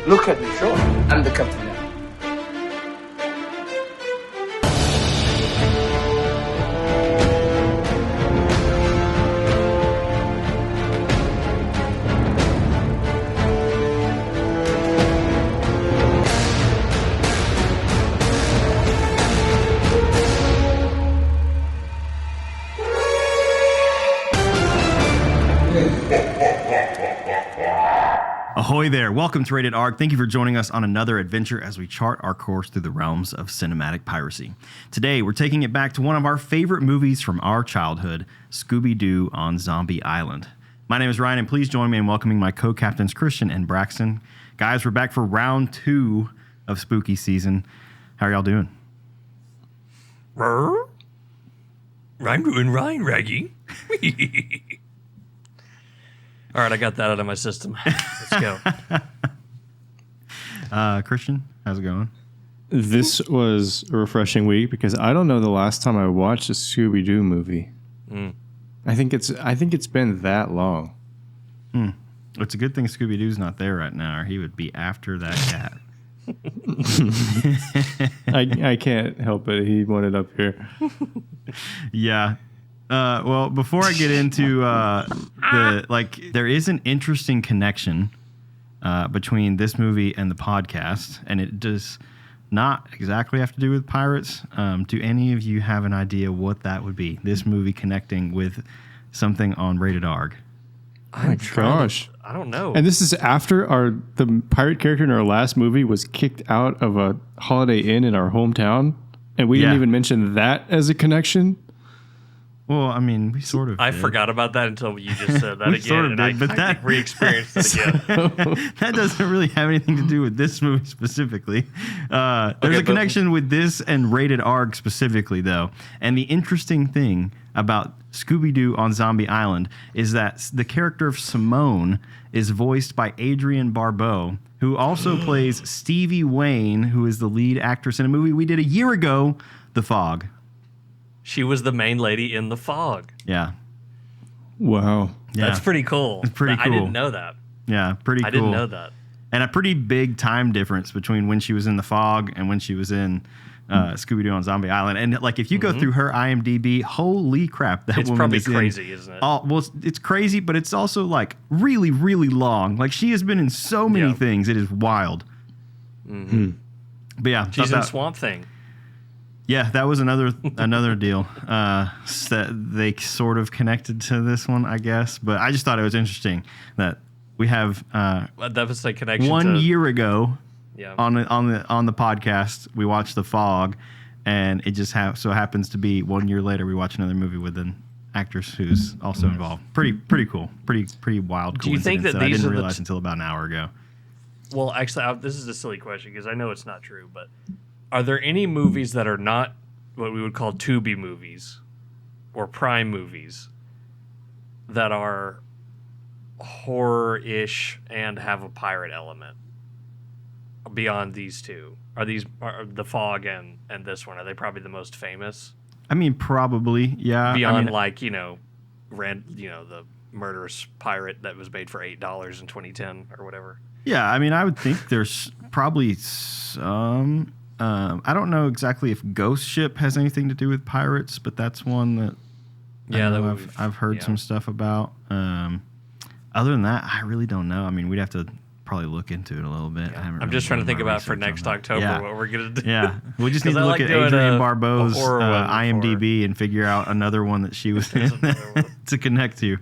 Look at me, sure. I'm the captain now. Ahoy there. Welcome to Rated Aargh. Thank you for joining us on another adventure as we chart our course through the realms of cinematic piracy. Today, we're taking it back to one of our favorite movies from our childhood, Scooby-Doo on Zombie Island. My name is Ryan, and please join me in welcoming my co-captains Christian and Braxton. Guys, we're back for round 2 of spooky season. How are y'all doing? I'm doing Ryan, Raggy. All right, I got that out of my system. Let's go. Christian, how's it going? This was a refreshing week because I don't know the last time I watched a Scooby-Doo movie. I think it's been that long. It's a good thing Scooby-Doo's not there right now, or he would be after that cat. I can't help it. He wanted up here. Yeah. Well, before I get into there is an interesting connection between this movie and the podcast, and it does not exactly have to do with pirates. Do any of you have an idea what that would be? This movie connecting with something on Rated Aargh? Oh my gosh. I don't know. And this is after the pirate character in our last movie was kicked out of a Holiday Inn in our hometown, and we didn't even mention that as a connection. Well, I mean, we sort of I did. forgot about that until you just said that We again, sort of and did, but I that- re-experienced it again. That doesn't really have anything to do with this movie specifically. There's Okay, a connection with this and Rated Aargh specifically, though. And the interesting thing about Scooby-Doo on Zombie Island is that the character of Simone is voiced by Adrienne Barbeau, who also plays Stevie Wayne, who is the lead actress in a movie we did a year ago, The Fog. She was the main lady in The Fog. Yeah. Wow. Yeah. That's pretty cool. It's pretty I cool. didn't know that. Yeah, pretty cool. I didn't know that. And a pretty big time difference between when she was in The Fog and when she was in Scooby-Doo on Zombie Island. And like, if you go through her IMDb, holy crap, that It's woman probably is crazy, isn't it? Well, it's crazy, but it's also like really, really long. Like, she has been in so many things. It is wild. But yeah, She's in Swamp Thing. Yeah, that was another deal. That they sort of connected to this one, I guess. But I just thought it was interesting that we have That was a connection. 1 year ago. Yeah. On the podcast, we watched The Fog, and it just so happens to be 1 year later we watch another movie with an actress who's also involved. Pretty cool. Pretty wild. Do you think that I these didn't are realize until about an hour ago? Well, actually, this is a silly question because I know it's not true, but are there any movies that are not what we would call Tubi movies or Prime movies that are horror-ish and have a pirate element beyond these two? Are The Fog and this one, are they probably the most famous? I mean, probably, yeah. Beyond I mean, the murderous pirate that was made for $8 in 2010 or whatever. yeah, I mean, I would think there's probably some. I don't know exactly if Ghost Ship has anything to do with pirates, but that's one that I've heard some stuff about. Other than that, I really don't know. I mean, we'd have to probably look into it a little bit. Yeah. I'm just trying to think about for next October what we're going to do. Yeah, we just need to look at Adrienne Barbeau's IMDb and figure out another one that she was in to connect to.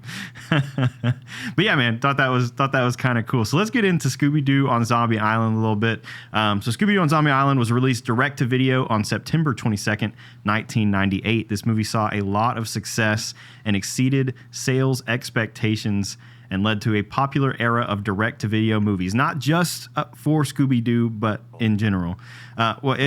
But yeah, man, thought that was kind of cool. So let's get into Scooby-Doo on Zombie Island a little bit. So Scooby-Doo on Zombie Island was released direct to video on September 22nd, 1998. This movie saw a lot of success and exceeded sales expectations, and led to a popular era of direct-to-video movies, not just for Scooby-Doo, but in general.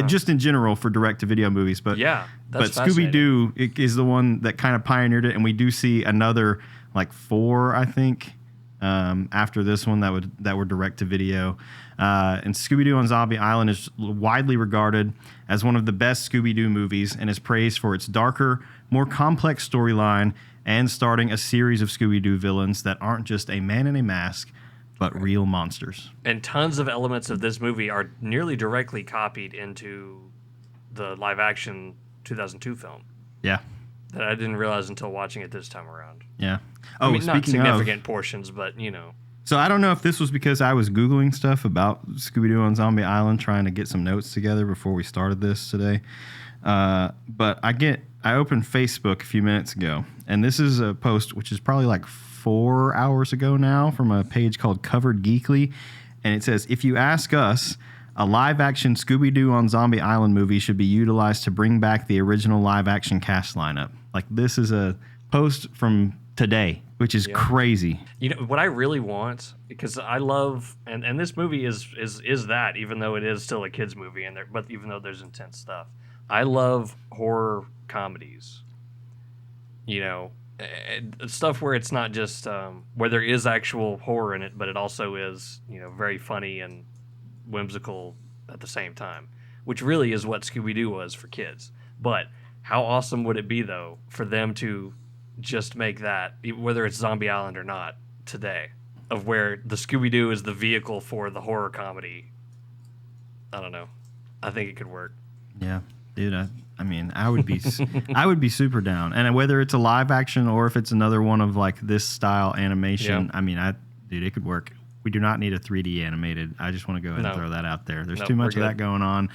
Just in general for direct-to-video movies. But Scooby-Doo is the one that kind of pioneered it, and we do see another, like 4, I think, after this one that were direct-to-video. And Scooby-Doo on Zombie Island is widely regarded as one of the best Scooby-Doo movies and is praised for its darker, more complex storyline and starting a series of Scooby-Doo villains that aren't just a man in a mask, but real monsters. And tons of elements of this movie are nearly directly copied into the live-action 2002 film. Yeah. That I didn't realize until watching it this time around. Yeah. Oh, I mean, not significant portions, but, So I don't know if this was because I was Googling stuff about Scooby-Doo on Zombie Island, trying to get some notes together before we started this today. But I opened Facebook a few minutes ago, and this is a post which is probably like 4 hours ago now from a page called Covered Geekly, and it says, if you ask us, a live-action Scooby-Doo on Zombie Island movie should be utilized to bring back the original live-action cast lineup. Like, this is a post from today, which is crazy. What I really want, because I love, and this movie is that, even though it is still a kids movie, but even though there's intense stuff, I love horror comedies. Stuff where it's not just where there is actual horror in it, but it also is very funny and whimsical at the same time, which really is what Scooby-Doo was for kids. But how awesome would it be, though, for them to just make that, whether it's Zombie Island or not, today, of where the Scooby-Doo is the vehicle for the horror comedy. I don't know. I think it could work. Yeah, dude. I mean, I would be super down. And whether it's a live action or if it's another one of like this style animation, I mean, dude, it could work. We do not need a 3D animated. I just want to go ahead and throw that out there. There's too much of that going on.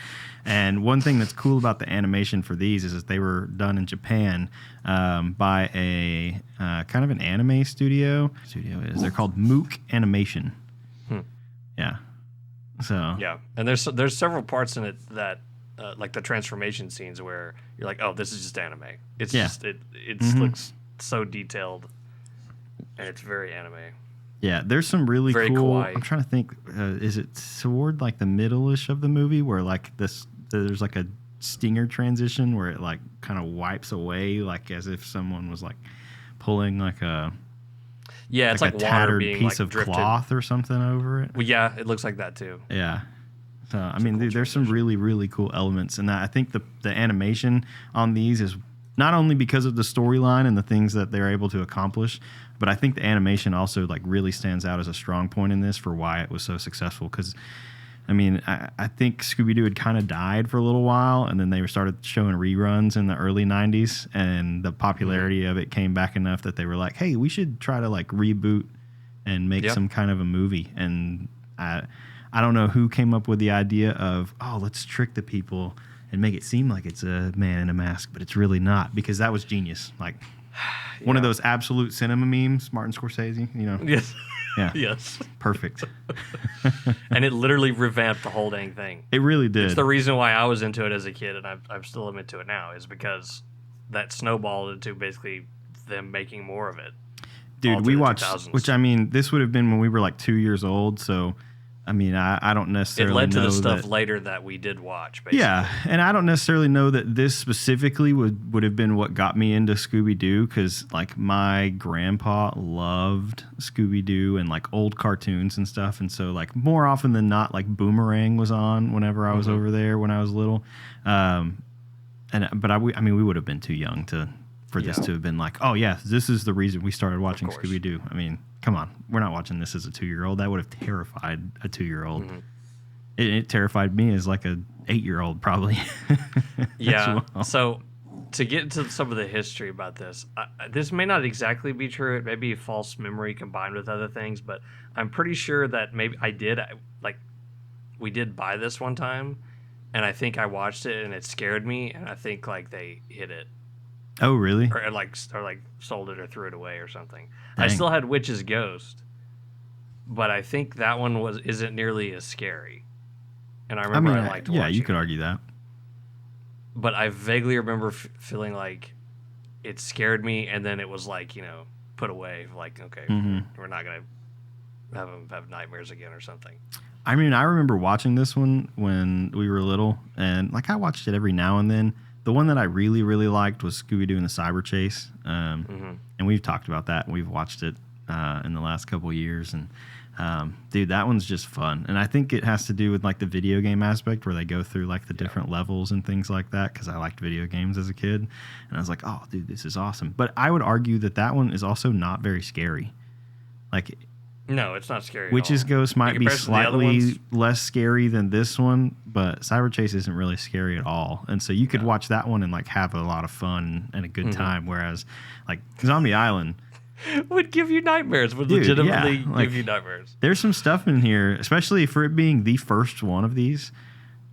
And one thing that's cool about the animation for these is that they were done in Japan by a kind of an anime studio. They're called Mook Animation. Yeah. So yeah, and there's several parts in it that like the transformation scenes where you're like, oh, this is just anime. It's just it looks so detailed, and it's very anime. Yeah, there's some really very cool. Kawaii. I'm trying to think. Is it toward like the middle-ish of the movie where like there's like a stinger transition where it like kind of wipes away, like as if someone was like pulling like a it's like a tattered being piece like of drifted. Cloth or something over it. Well, yeah, it looks like that too. Yeah. So I mean, dude, there's some really, really cool elements, and I think the animation on these is not only because of the storyline and the things that they're able to accomplish, but I think the animation also like really stands out as a strong point in this for why it was so successful. Because I mean, I think Scooby-Doo had kind of died for a little while, and then they started showing reruns in the early 90s, and the popularity of it came back enough that they were like, hey, we should try to like reboot and make some kind of a movie. And I don't know who came up with the idea of, let's trick the people and make it seem like it's a man in a mask, but it's really not, because that was genius. Like one of those absolute cinema memes, Martin Scorsese, Yes. Yeah. Yes. Perfect. And it literally revamped the whole dang thing. It really did. It's the reason why I was into it as a kid, and I'm still into it now, is because that snowballed into basically them making more of it. Dude, we watched, 2000s. Which I mean, this would have been when we were like 2 years old, so I mean, I don't necessarily know. It led to the stuff later that we did watch, basically. Yeah, and I don't necessarily know that this specifically would have been what got me into Scooby-Doo, because like my grandpa loved Scooby-Doo and like old cartoons and stuff, and so like more often than not, like Boomerang was on whenever I was over there when I was little. But we would have been too young for this to have been like, oh yeah, this is the reason we started watching Scooby-Doo. I mean, come on, we're not watching this as a 2-year-old. That would have terrified a 2-year-old. Mm-hmm. It terrified me as like a 8-year-old probably. Yeah. Well. So to get into some of the history about this, this may not exactly be true. It may be false memory combined with other things, but I'm pretty sure that maybe we did buy this one time, and I think I watched it and it scared me, and I think like they hid it. Oh, really? Or sold it or threw it away or something. Dang. I still had Witch's Ghost, but I think that one isn't nearly as scary. And I remember I liked watching. Yeah, you could argue that. But I vaguely remember feeling like it scared me, and then it was like, put away. Like, okay, we're not going to have nightmares again or something. I mean, I remember watching this one when we were little, and like I watched it every now and then. The one that I really, really liked was Scooby-Doo and the Cyber Chase. And we've talked about that. We've watched it in the last couple of years. And, dude, that one's just fun. And I think it has to do with, like, the video game aspect where they go through, like, the different levels and things like that, because I liked video games as a kid. And I was like, oh, dude, this is awesome. But I would argue that one is also not very scary. Like, No, it's not scary. Witch's Ghost might be slightly ones, less scary than this one, but Cyber Chase isn't really scary at all. And so you could watch that one and like have a lot of fun and a good time. Whereas like Zombie Island would give you nightmares. Would legitimately give you nightmares. There's some stuff in here, especially for it being the first one of these,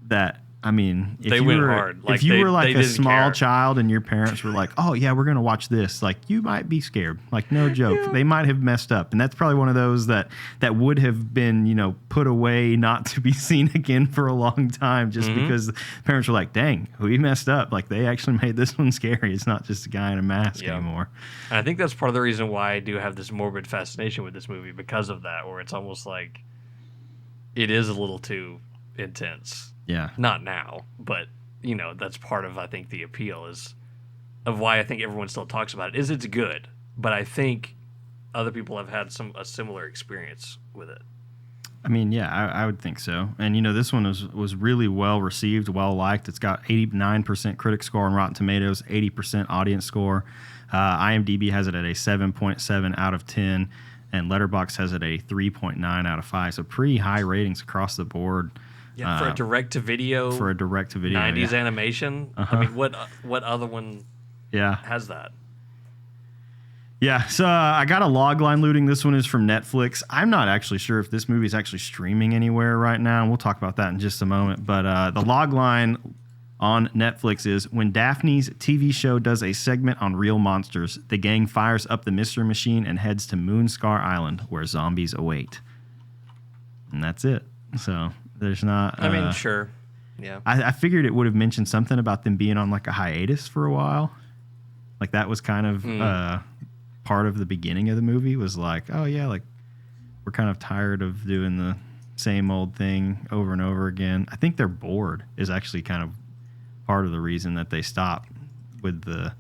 that I mean, if they you went were, hard. If you were like a small child and your parents were like, "Oh yeah, we're gonna watch this," like you might be scared. Like no joke, they might have messed up, and that's probably one of those that would have been put away, not to be seen again for a long time, just because parents were like, "Dang, we messed up." Like they actually made this one scary. It's not just a guy in a mask anymore. And I think that's part of the reason why I do have this morbid fascination with this movie, because of that, where it's almost like it is a little too intense. Yeah. Not now, but that's part of, I think, the appeal of why I think everyone still talks about it. It's good, but I think other people have had a similar experience with it. I mean, yeah, I would think so. And this one was really well received, well liked. It's got 89% critic score on Rotten Tomatoes, 80% audience score. IMDb has it at a 7.7 out of 10, and Letterboxd has it a 3.9 out of 5. So pretty high ratings across the board. Yeah, for a direct-to-video. 90s animation. I mean, what other one has that? Yeah, so I got a log line looting. This one is from Netflix. I'm not actually sure if this movie is actually streaming anywhere right now, and we'll talk about that in just a moment. But the log line on Netflix is, when Daphne's TV show does a segment on real monsters, the gang fires up the mystery machine and heads to Moonscar Island, where zombies await. And that's it. So there's not... I mean, sure. Yeah. I figured it would have mentioned something about them being on like a hiatus for a while. Like that was kind of part of the beginning of the movie, was like, oh yeah, like we're kind of tired of doing the same old thing over and over again. I think they're bored is actually kind of part of the reason that they stopped with the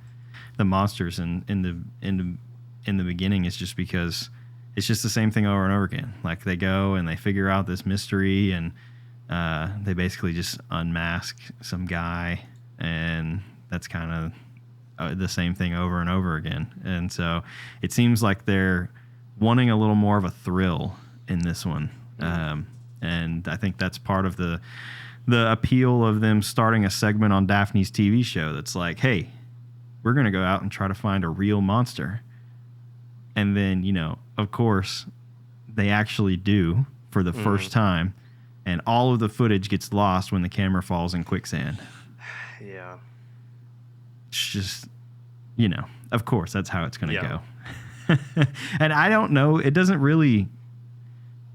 monsters in the beginning, is just because it's just the same thing over and over again. Like they go and they figure out this mystery, and they basically just unmask some guy, and that's kind of the same thing over and over again. And so it seems like they're wanting a little more of a thrill in this one. And I think that's part of the appeal of them starting a segment on Daphne's TV show that's like, hey, we're going to go out and try to find a real monster. And then, of course, they actually do for the first time, and all of the footage gets lost when the camera falls in quicksand. Yeah. It's just, of course, that's how it's going to go. And I don't know. It doesn't really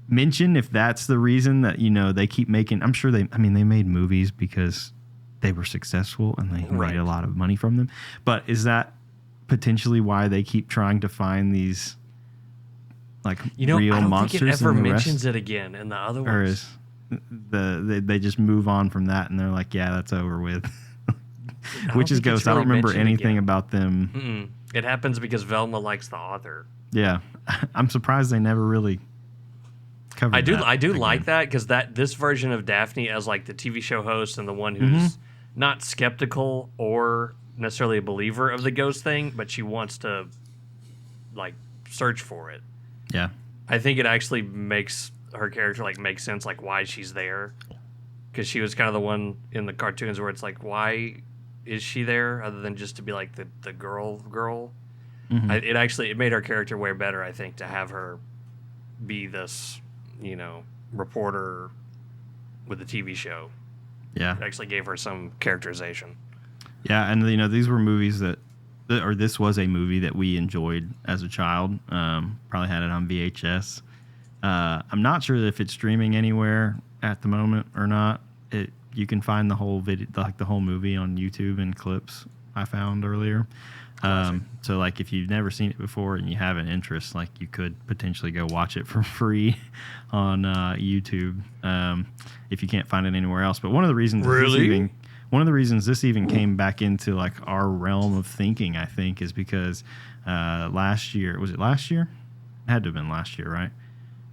mention if that's the reason that, they keep making. I'm sure they made movies because they were successful and they made a lot of money from them. But is that potentially why they keep trying to find these like real monsters? I don't think it ever mentions it again in the other ones. Or is they just move on from that and they're like, yeah, that's over with. Witch's Ghost, I don't remember anything about them. Mm-mm. It happens because Velma likes the author. Yeah. I'm surprised they never really covered that. I do like that, because this version of Daphne as like the TV show host and the one who's not skeptical or necessarily a believer of the ghost thing, but she wants to like search for it. Yeah. I think it actually makes her character like make sense, like why she's there, because she was kind of the one in the cartoons where it's like, why is she there other than just to be like the girl? It made her character way better, I think, to have her be this reporter with the TV show. Yeah, it actually gave her some characterization. Yeah, and these were movies this was a movie that we enjoyed as a child. Probably had it on VHS. I'm not sure if it's streaming anywhere at the moment or not. You can find the whole video, like the whole movie, on YouTube in clips I found earlier. So like if you've never seen it before and you have an interest, like you could potentially go watch it for free on YouTube if you can't find it anywhere else. But one of the reasons this even came back into like our realm of thinking, I think, is because last year, was it last year? It had to have been last year, right?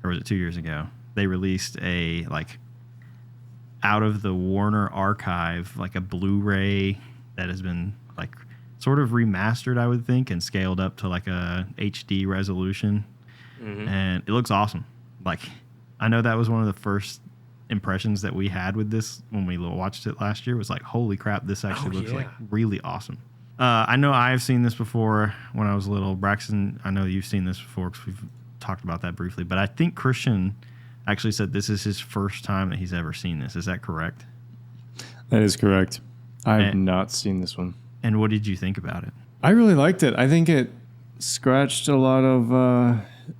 Or was it 2 years ago? They released a like out of the Warner archive, like a Blu-ray that has been like sort of remastered, I would think, and scaled up to like a HD resolution. and it looks awesome. Like, I know that was one of the first impressions that we had with this when we watched it last year. Was like, holy crap, this actually looks like really awesome. I know I've seen this before when I was little. Braxton, I know you've seen this before because we've talked about that briefly. But I think Christian actually said this is his first time that he's ever seen this. Is that correct? That is correct. I have not seen this one. And what did you think about it? I really liked it. I think it scratched a lot of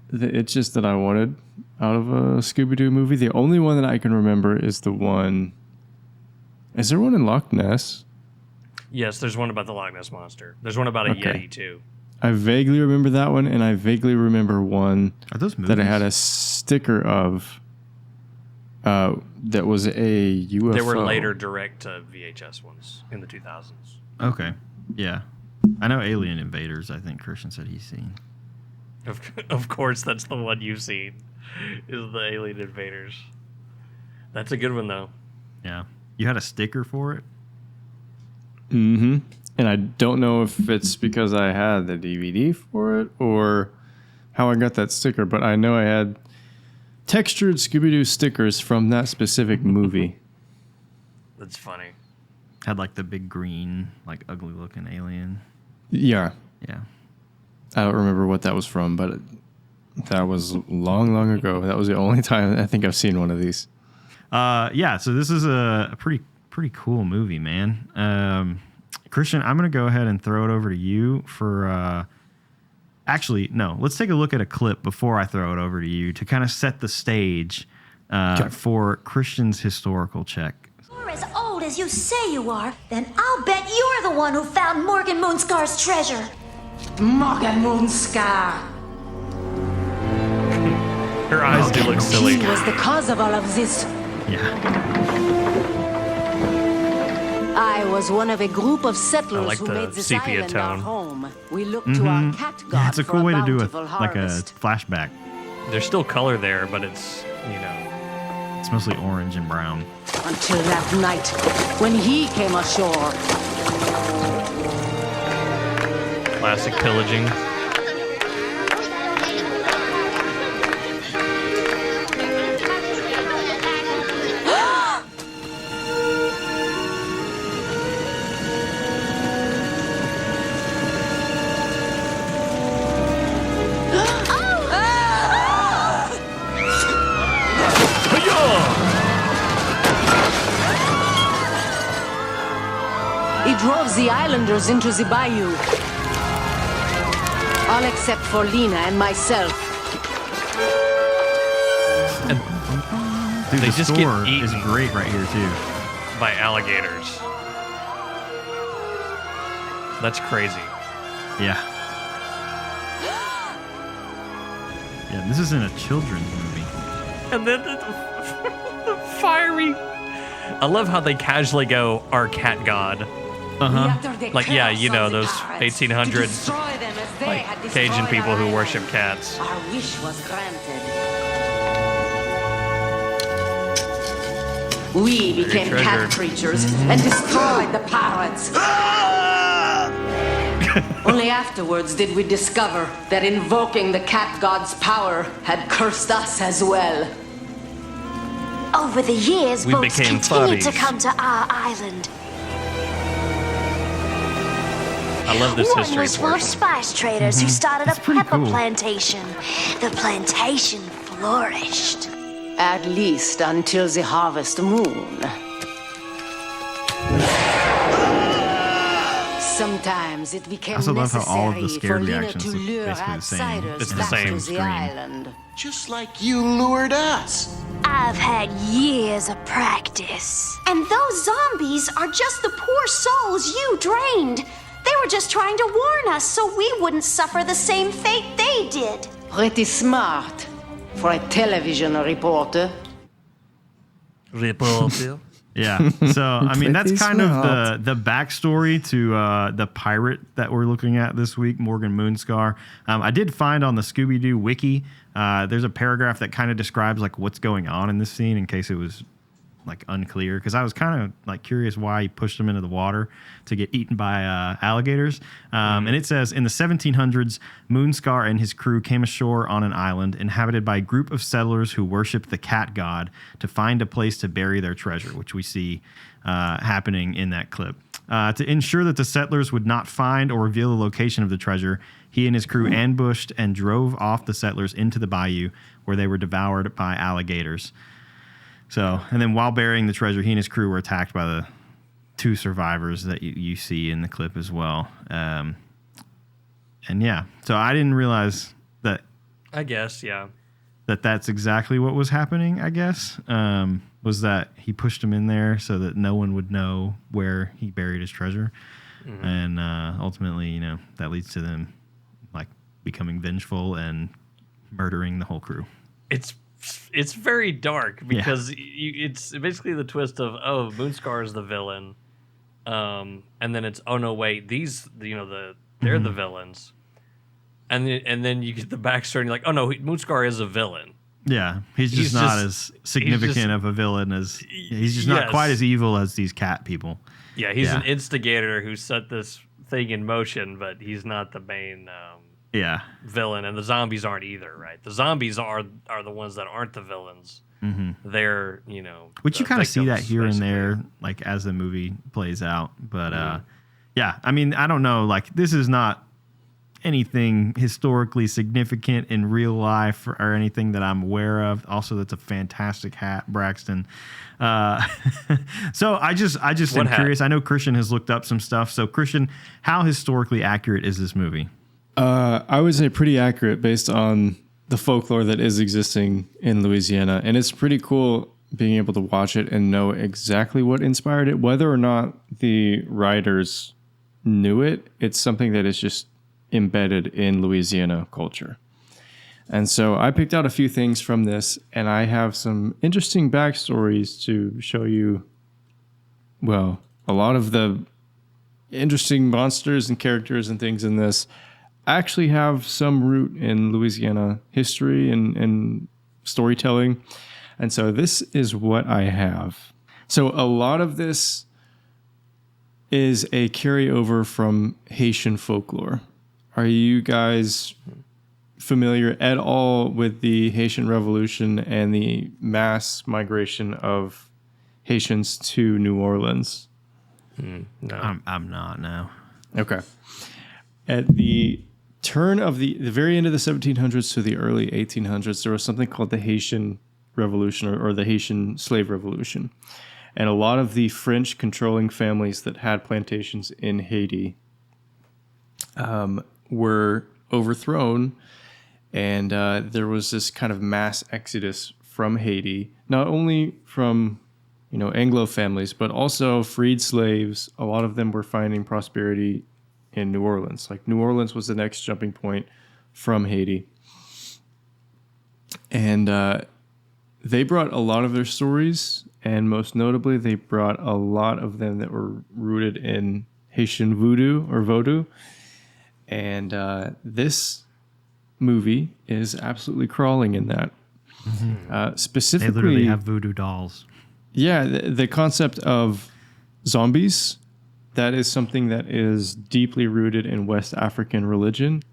the itches that I wanted out of a Scooby-Doo movie. The only one that I can remember is the one... Is there one in Loch Ness? Yes, there's one about the Loch Ness Monster. There's one about a Yeti, too. I vaguely remember that one, and I vaguely remember one that I had a sticker of that was a UFO. There were later direct VHS ones in the 2000s. Okay, yeah. I know Alien Invaders, I think Christian said he's seen. Of course, that's the one you've seen, is the Alien Invaders. That's a good one, though. Yeah. You had a sticker for it? Mm-hmm. And I don't know if it's because I had the DVD for it or how I got that sticker, but I know I had textured Scooby-Doo stickers from that specific movie. That's funny. Had like the big green, like ugly looking alien. Yeah. Yeah. I don't remember what that was from, but that was long, long ago. That was the only time I think I've seen one of these. Yeah, so this is a pretty cool movie, man. Christian, I'm going to go ahead and throw it over to you for... Actually, no. Let's take a look at a clip before I throw it over to you to kind of set the stage for Christian's historical check. If you're as old as you say you are, then I'll bet you're the one who found Morgan Moonscar's treasure. Morgan Moonscar. Her eyes do look silly. He was the cause of all of this. Yeah. I was one of a group of settlers like who the made this sepia island our tone. home. We looked to our cat god Yeah, it's a cool way to do a bountiful like a harvest. flashback. There's still color there, but it's, you know... It's mostly orange and brown. Until that night, when he came ashore. Classic pillaging. He drove the islanders into the bayou. All except for Lena and myself. Dude, They the just get score is eaten. great right here too. By alligators. That's crazy. Yeah. Yeah, this isn't a children's movie. And then the fiery... I love how they casually go, our cat god. Like, yeah, you know, those 1800s like Cajun people who worship cats. Our wish was granted. We became treasured. cat creatures and destroyed the pirates. Only afterwards did we discover that invoking the cat god's power had cursed us as well. Over the years, We boats became continued to furries. come to our island. I love this One history was full of portion. spice traders who started That's a pretty pepper cool. plantation. The plantation flourished. At least until the harvest moon. Sometimes it became I also love how all of the necessary scared for Lena reactions to look lure basically the same. outsiders It's the back same to the screen. island. Just like you lured us. I've had years of practice. And those zombies are just the poor souls you drained. They were just trying to warn us so we wouldn't suffer the same fate they did. Pretty smart for a television reporter. Reporter. Yeah. So I mean that's Pretty kind of smart. the backstory to the pirate that we're looking at this week, Morgan Moonscar. I did find on the Scooby-Doo wiki, there's a paragraph that kind of describes like what's going on in this scene in case it was like unclear, because I was kind of like curious why he pushed them into the water to get eaten by alligators. And it says, in the 1700s, Moonscar and his crew came ashore on an island inhabited by a group of settlers who worshiped the cat god to find a place to bury their treasure, which we see happening in that clip. To ensure that the settlers would not find or reveal the location of the treasure, he and his crew ambushed and drove off the settlers into the bayou, where they were devoured by alligators. So, and then while burying the treasure, he and his crew were attacked by the 2 survivors that you see in the clip as well. And yeah, so I didn't realize that. I guess, yeah. That's exactly what was happening, I guess. Was that he pushed him in there so that no one would know where he buried his treasure. And ultimately, that leads to them like becoming vengeful and murdering the whole crew. It's very dark because it's basically the twist of Moonscar is the villain, and then it's no wait, these they're the villains, and then you get the backstory and you're like Moonscar is a villain. Yeah, he's just not as significant of a villain as he's just not quite as evil as these cat people. Yeah, he's an instigator who set this thing in motion, but he's not the main villain, and the zombies aren't either, right? The zombies are the ones that aren't the villains. They're which you kind of see that here and there, like as the movie plays out. But I mean, I don't know, like this is not anything historically significant in real life or anything that I'm aware of. Also, that's a fantastic hat, Braxton. So I just am curious. I know Christian has looked up some stuff. So Christian, how historically accurate is this movie? I would say pretty accurate based on the folklore that is existing in Louisiana. And it's pretty cool being able to watch it and know exactly what inspired it. Whether or not the writers knew it, it's something that is just embedded in Louisiana culture. And so I picked out a few things from this, and I have some interesting backstories to show you, well, a lot of the interesting monsters and characters and things in this actually have some root in Louisiana history and storytelling. And so this is what I have. So a lot of this is a carryover from Haitian folklore. Are you guys familiar at all with the Haitian Revolution and the mass migration of Haitians to New Orleans? No. I'm not, no. Okay. At the turn of the very end of the 1700s to the early 1800s, there was something called the Haitian Revolution or the Haitian Slave Revolution. And a lot of the French controlling families that had plantations in Haiti were overthrown, and there was this kind of mass exodus from Haiti, not only from Anglo families, but also freed slaves. A lot of them were finding prosperity in New Orleans. Like New Orleans was the next jumping point from Haiti. And they brought a lot of their stories, and most notably, they brought a lot of them that were rooted in Haitian voodoo or vodou. And this movie is absolutely crawling in that. Specifically, they literally have voodoo dolls. Yeah, the concept of zombies, that is something that is deeply rooted in West African religion.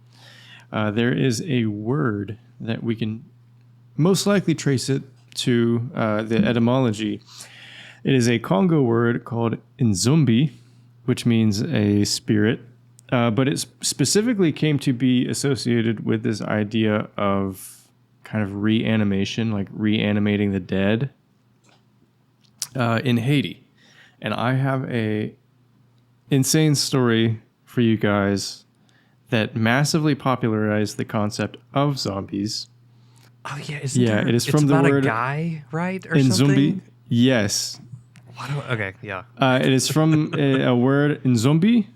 There is a word that we can most likely trace it to the etymology. It is a Congo word called nzombi, which means a spirit. But it specifically came to be associated with this idea of kind of reanimation, like reanimating the dead in Haiti. And I have a insane story for you guys that massively popularized the concept of zombies. Oh yeah, it is from it's the about word a guy, right? Or nzombi. something? Yes. Okay, yeah. It is from a word nzombi.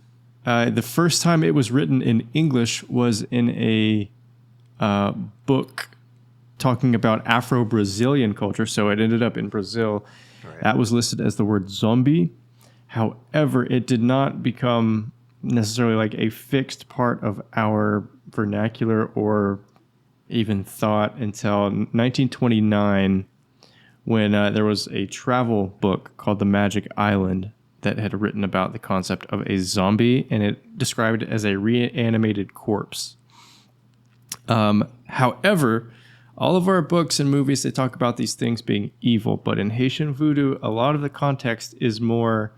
The first time it was written in English was in a book talking about Afro-Brazilian culture. So it ended up in Brazil. Right. That was listed as the word zombie. However, it did not become necessarily like a fixed part of our vernacular or even thought until 1929, when there was a travel book called The Magic Island that had written about the concept of a zombie, and it described it as a reanimated corpse. However, all of our books and movies, they talk about these things being evil, but in Haitian voodoo, a lot of the context is more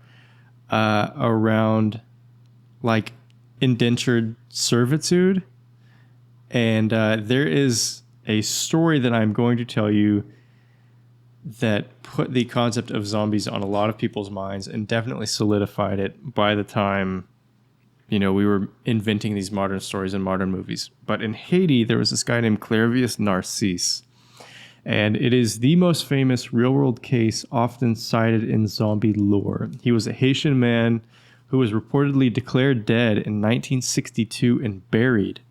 around like indentured servitude. And there is a story that I'm going to tell you that put the concept of zombies on a lot of people's minds and definitely solidified it by the time, we were inventing these modern stories and modern movies. But in Haiti, there was this guy named Clairvius Narcisse. And it is the most famous real-world case often cited in zombie lore. He was a Haitian man who was reportedly declared dead in 1962 and buried.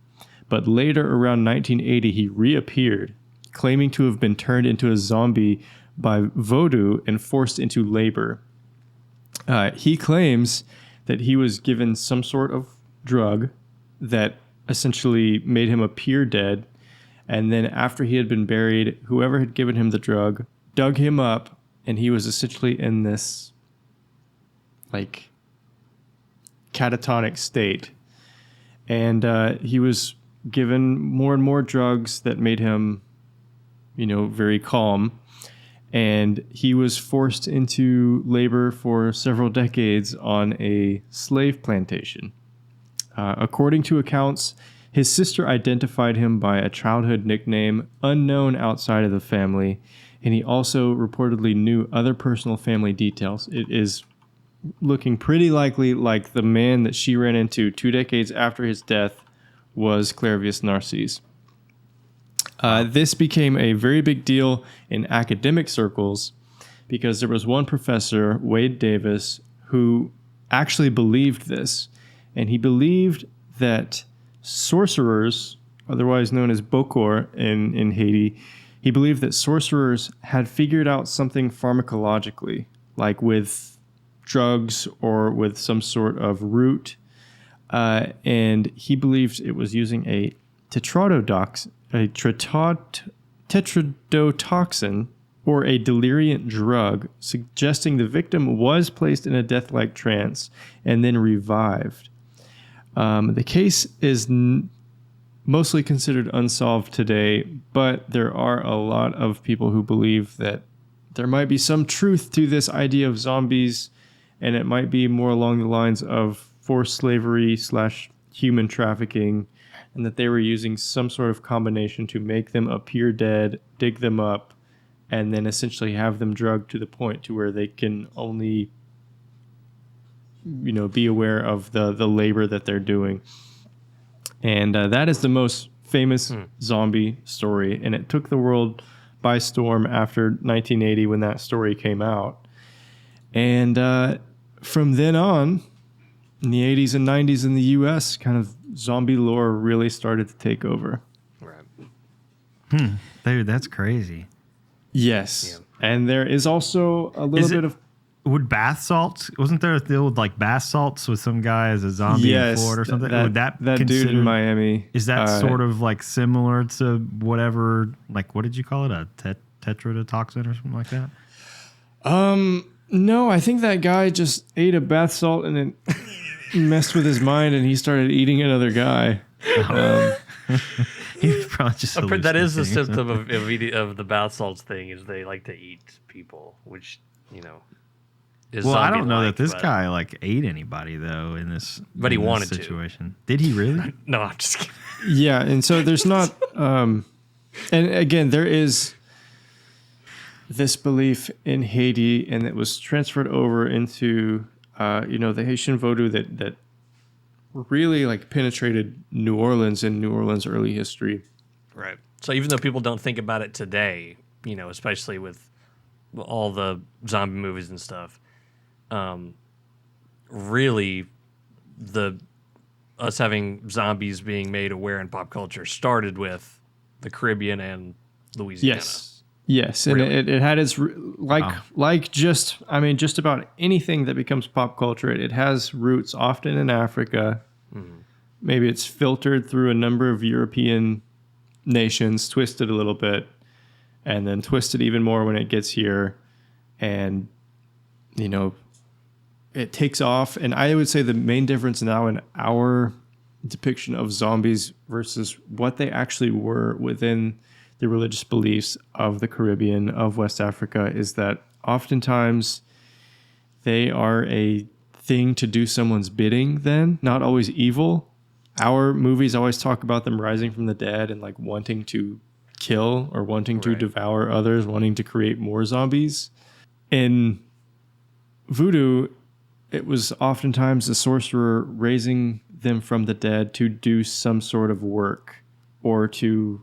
But later, around 1980, he reappeared, claiming to have been turned into a zombie by voodoo and forced into labor. He claims that he was given some sort of drug that essentially made him appear dead. And then after he had been buried, whoever had given him the drug dug him up, and he was essentially in this like catatonic state. And he was given more and more drugs that made him, very calm. And he was forced into labor for several decades on a slave plantation. According to accounts, his sister identified him by a childhood nickname unknown outside of the family, and he also reportedly knew other personal family details. It is looking pretty likely like the man that she ran into 2 decades after his death was Clairvius Narcisse. This became a very big deal in academic circles because there was one professor, Wade Davis, who actually believed this. And he believed that sorcerers, otherwise known as Bokor in Haiti, he believed that sorcerers had figured out something pharmacologically, like with drugs or with some sort of root. And he believed it was using a tetrodotoxin, or a deliriant drug, suggesting the victim was placed in a death-like trance and then revived. The case is mostly considered unsolved today, but there are a lot of people who believe that there might be some truth to this idea of zombies, and it might be more along the lines of forced slavery / human trafficking, and that they were using some sort of combination to make them appear dead, dig them up, and then essentially have them drugged to the point to where they can only, be aware of the labor that they're doing. And that is the most famous zombie story, and it took the world by storm after 1980 when that story came out. And from then on, in the 80s and 90s in the U.S., kind of zombie lore really started to take over. Right. Dude, that's crazy. Yes. Yeah. And there is also a little bit of... Would bath salts... Wasn't there a deal with like bath salts with some guy as a zombie in Florida or something? Would that dude in Miami. Is that sort of like similar to whatever... Like, what did you call it? A tetrodotoxin or something like that? No, I think that guy just ate a bath salt and it messed with his mind, and he started eating another guy. He was probably just that is the symptom of the bath salts thing, is they like to eat people, which is I don't know that this guy like ate anybody though in this. But he wanted situation. Did he really? No, I'm just kidding. Yeah, and so there's not. And again, there is this belief in Haiti, and it was transferred over into the Haitian voodoo that really like penetrated New Orleans and New Orleans early history. Right. So even though people don't think about it today, especially with all the zombie movies and stuff, really us having zombies being made aware in pop culture started with the Caribbean and Louisiana. Yes, and really? it had its just about anything that becomes pop culture. It has roots often in Africa. Mm-hmm. Maybe it's filtered through a number of European nations, twisted a little bit, and then twisted even more when it gets here. And, you know, it takes off. And I would say the main difference now in our depiction of zombies versus what they actually were within the religious beliefs of the Caribbean, of West Africa, is that oftentimes they are a thing to do someone's bidding then, not always evil. Our movies always talk about them rising from the dead and like wanting to kill or wanting to devour others, wanting to create more zombies. In voodoo, it was oftentimes the sorcerer raising them from the dead to do some sort of work or to,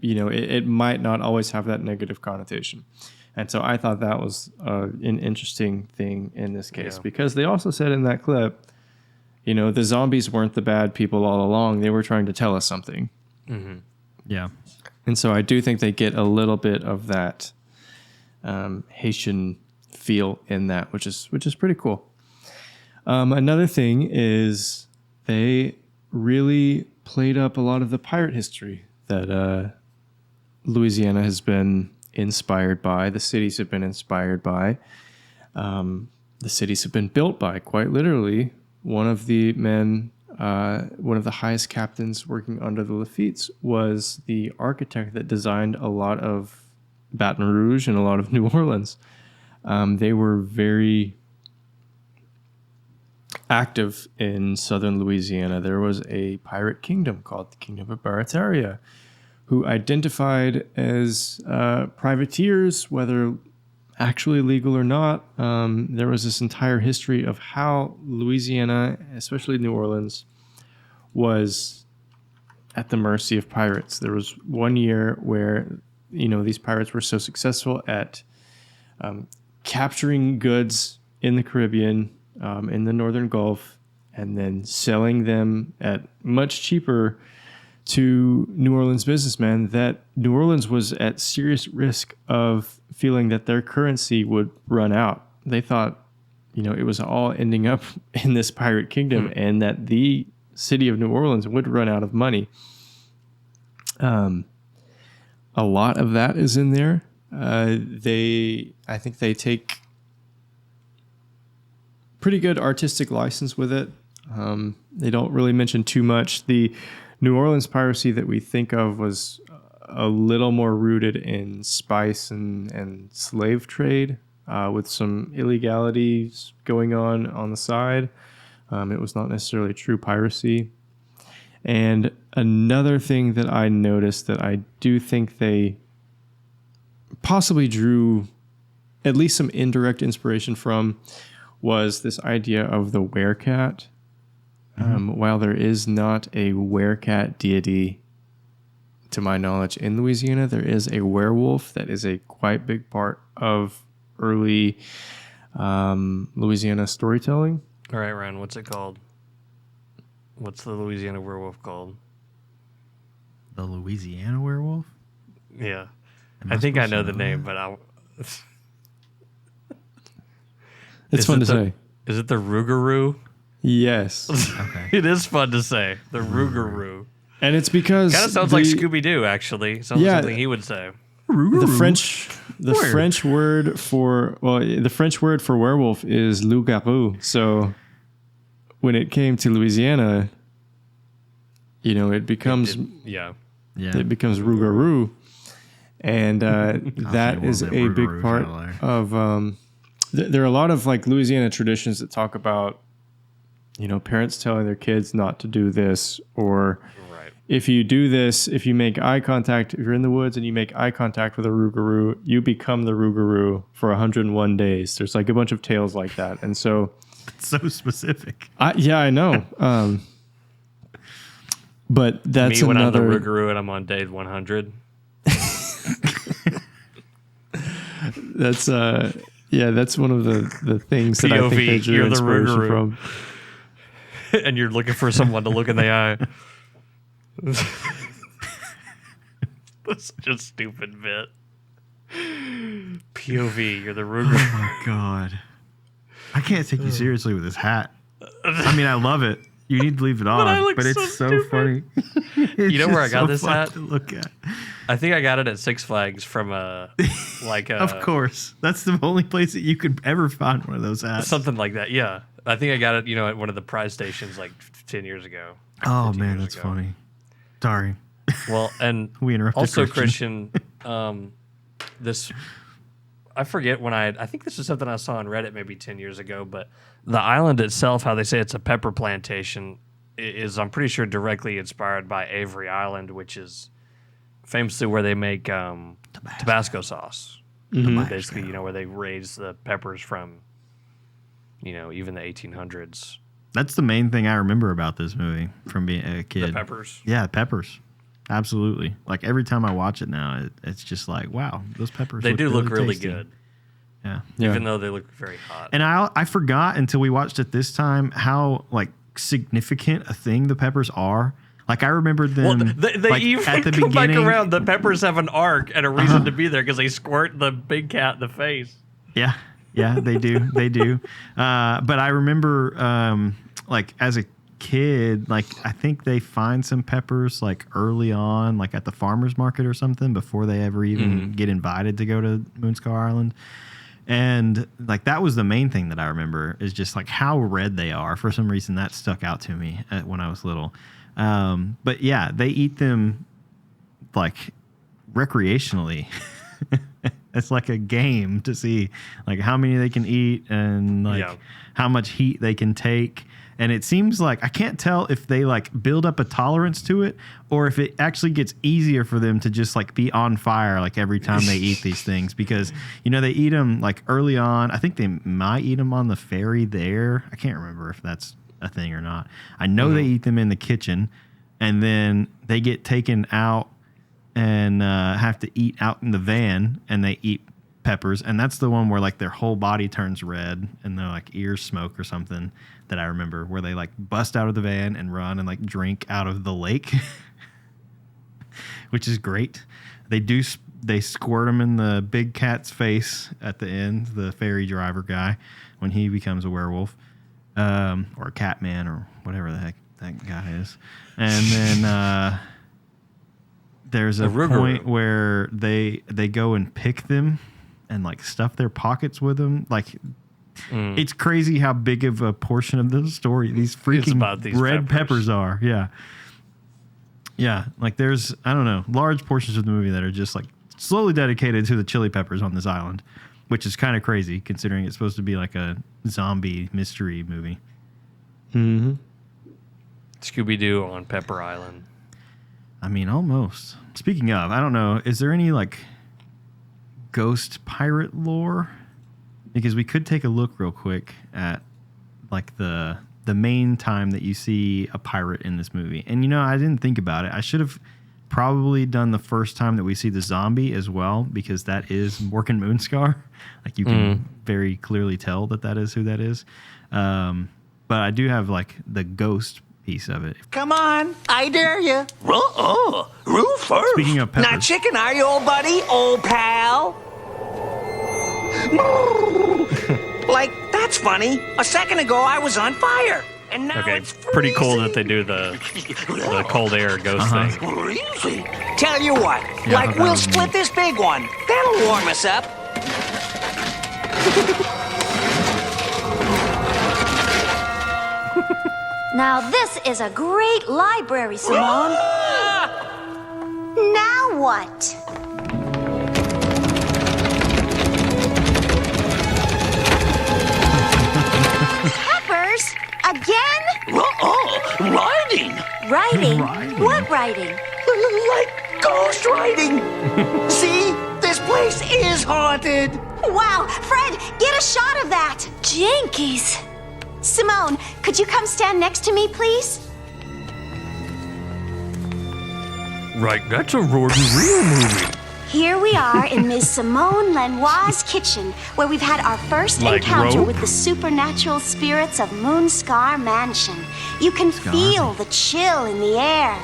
you know, it might not always have that negative connotation. And so I thought that was an interesting thing in this case, because they also said in that clip, you know, the zombies weren't the bad people all along. They were trying to tell us something. Yeah. And so I do think they get a little bit of that Haitian feel in that, which is pretty cool. Another thing is they really played up a lot of the pirate history that Louisiana has been inspired by. The cities have been inspired by. The cities have been built by, quite literally. One of the men, one of the highest captains working under the Lafitte's, was the architect that designed a lot of Baton Rouge and a lot of New Orleans. They were very active in southern Louisiana. There was a pirate kingdom called the Kingdom of Barataria, who identified as privateers, whether actually legal or not. There was this entire history of how Louisiana, especially New Orleans, was at the mercy of pirates. There was one year where, you know, these pirates were so successful at capturing goods in the Caribbean, in the Northern Gulf, and then selling them at much cheaper to New Orleans businessmen, that New Orleans was at serious risk of feeling that their currency would run out. They thought, you know, it was all ending up in this pirate kingdom and that the city of New Orleans would run out of money. A lot of that is in there. I think they take pretty good artistic license with it. They don't really mention too much. The New Orleans piracy that we think of was a little more rooted in spice and slave trade, with some illegalities going on the side. It was not necessarily true piracy. And another thing that I noticed that I do think they possibly drew at least some indirect inspiration from was this idea of the werecat. While there is not a werecat deity, to my knowledge, in Louisiana, there is a werewolf that is a quite big part of early Louisiana storytelling. All right, Ryan, what's it called? What's the Louisiana werewolf called? The Louisiana werewolf? Yeah. I think I know the name, but I'll... It's fun to say. Is it the Rougarou? Yes. Okay. It is fun to say. The Rougarou. And it's because Kind of sounds like Scooby-Doo, actually. Sounds like something he would say. The French word for werewolf is loup-garou. So when it came to Louisiana, you know, it becomes it becomes rougarou, and that is a big part of. There are a lot of like Louisiana traditions that talk about, you know, parents telling their kids not to do this, or if you do this, if you make eye contact, if you're in the woods and you make eye contact with a rougarou, you become the rougarou for 101 days. There's like a bunch of tales like that. And so it's so specific. I know. But that's me when another... I'm the rougarou and I'm on day 100. That's one of the things that I think they drew inspiration from. And you're looking for someone to look in the eye. That's such a stupid bit. POV, you're the Ruger. Oh my god. I can't take you seriously with this hat. I mean, I love it. You need to leave it on, but it's so funny. You know where I got this hat? To look at. I think I got it at Six Flags from Of course, that's the only place that you could ever find one of those at. Something like that. Yeah, I think I got it. At one of the prize stations like 10 years ago. Oh man, that's funny. Sorry. Well, and we interrupted. Also, Christian, this I forget when I think this is something I saw on Reddit maybe 10 years ago, but the island itself, how they say it's a pepper plantation, is I'm pretty sure directly inspired by Avery Island, which is famously where they make Tabasco sauce. Basically, where they raise the peppers from, even the 1800s. That's the main thing I remember about this movie from being a kid. The peppers? Yeah, peppers. Absolutely. Like every time I watch it now, it's just like, wow, those peppers They do look really tasty. good. Yeah. Even though they look very hot. And I forgot until we watched it this time how significant a thing the peppers are. Like I remembered them. Well, they even at the come beginning, back around. The peppers have an arc and a reason to be there because they squirt the big cat in the face. Yeah, they do. They do. But I remember, as a kid, I think they find some peppers early on, at the farmer's market or something before they ever even get invited to go to Moonscar Island. And that was the main thing that I remember is just how red they are. For some reason that stuck out to me when I was little. But yeah, they eat them recreationally. It's like a game to see how many they can eat and how much heat they can take. And it seems I can't tell if they build up a tolerance to it or if it actually gets easier for them to just be on fire every time they eat these things because they eat them early on. I think they might eat them on the ferry there. I can't remember if that's a thing or not. I know they eat them in the kitchen and then they get taken out and have to eat out in the van and they eat peppers, and that's the one where their whole body turns red and their ears smoke or something that I remember, where they bust out of the van and run and drink out of the lake, which is great. They squirt them in the big cat's face at the end, the ferry driver guy, when he becomes a werewolf, or a cat man or whatever the heck that guy is, and then there's a point where they go and pick them and stuff their pockets with them. It's crazy how big of a portion of the story these freaking red peppers are. Yeah. Yeah. There's, I don't know, large portions of the movie that are just slowly dedicated to the chili peppers on this island, which is kind of crazy considering it's supposed to be a zombie mystery movie. Mm-hmm. Scooby-Doo on Pepper Island. I mean, almost. Speaking of, I don't know, is there any ghost pirate lore? Because we could take a look real quick at the main time that you see a pirate in this movie. And I didn't think about it. I should have probably done the first time that we see the zombie as well, because that is Morgan Moonscar. You can very clearly tell that is who that is. But I do have the ghost piece of it. Come on, I dare you. Rule first. Speaking of peppers. Not chicken, are you, old buddy, old pal? That's funny. A second ago, I was on fire. And now it's pretty cool that they do the cold air ghost thing. Freezing. Tell you what, we'll split this big one. That'll warm us up. Now this is a great library, Simone. Now what? Peppers? Again? Writing. Writing? What writing? Ghost writing. See? This place is haunted. Wow, Fred, get a shot of that. Jinkies. Simone, could you come stand next to me, please? Right, that's a Rory Real movie. Here we are in Ms. Simone Lenoir's kitchen, where we've had our first encounter with the supernatural spirits of Moonscar Mansion. You can feel the chill in the air.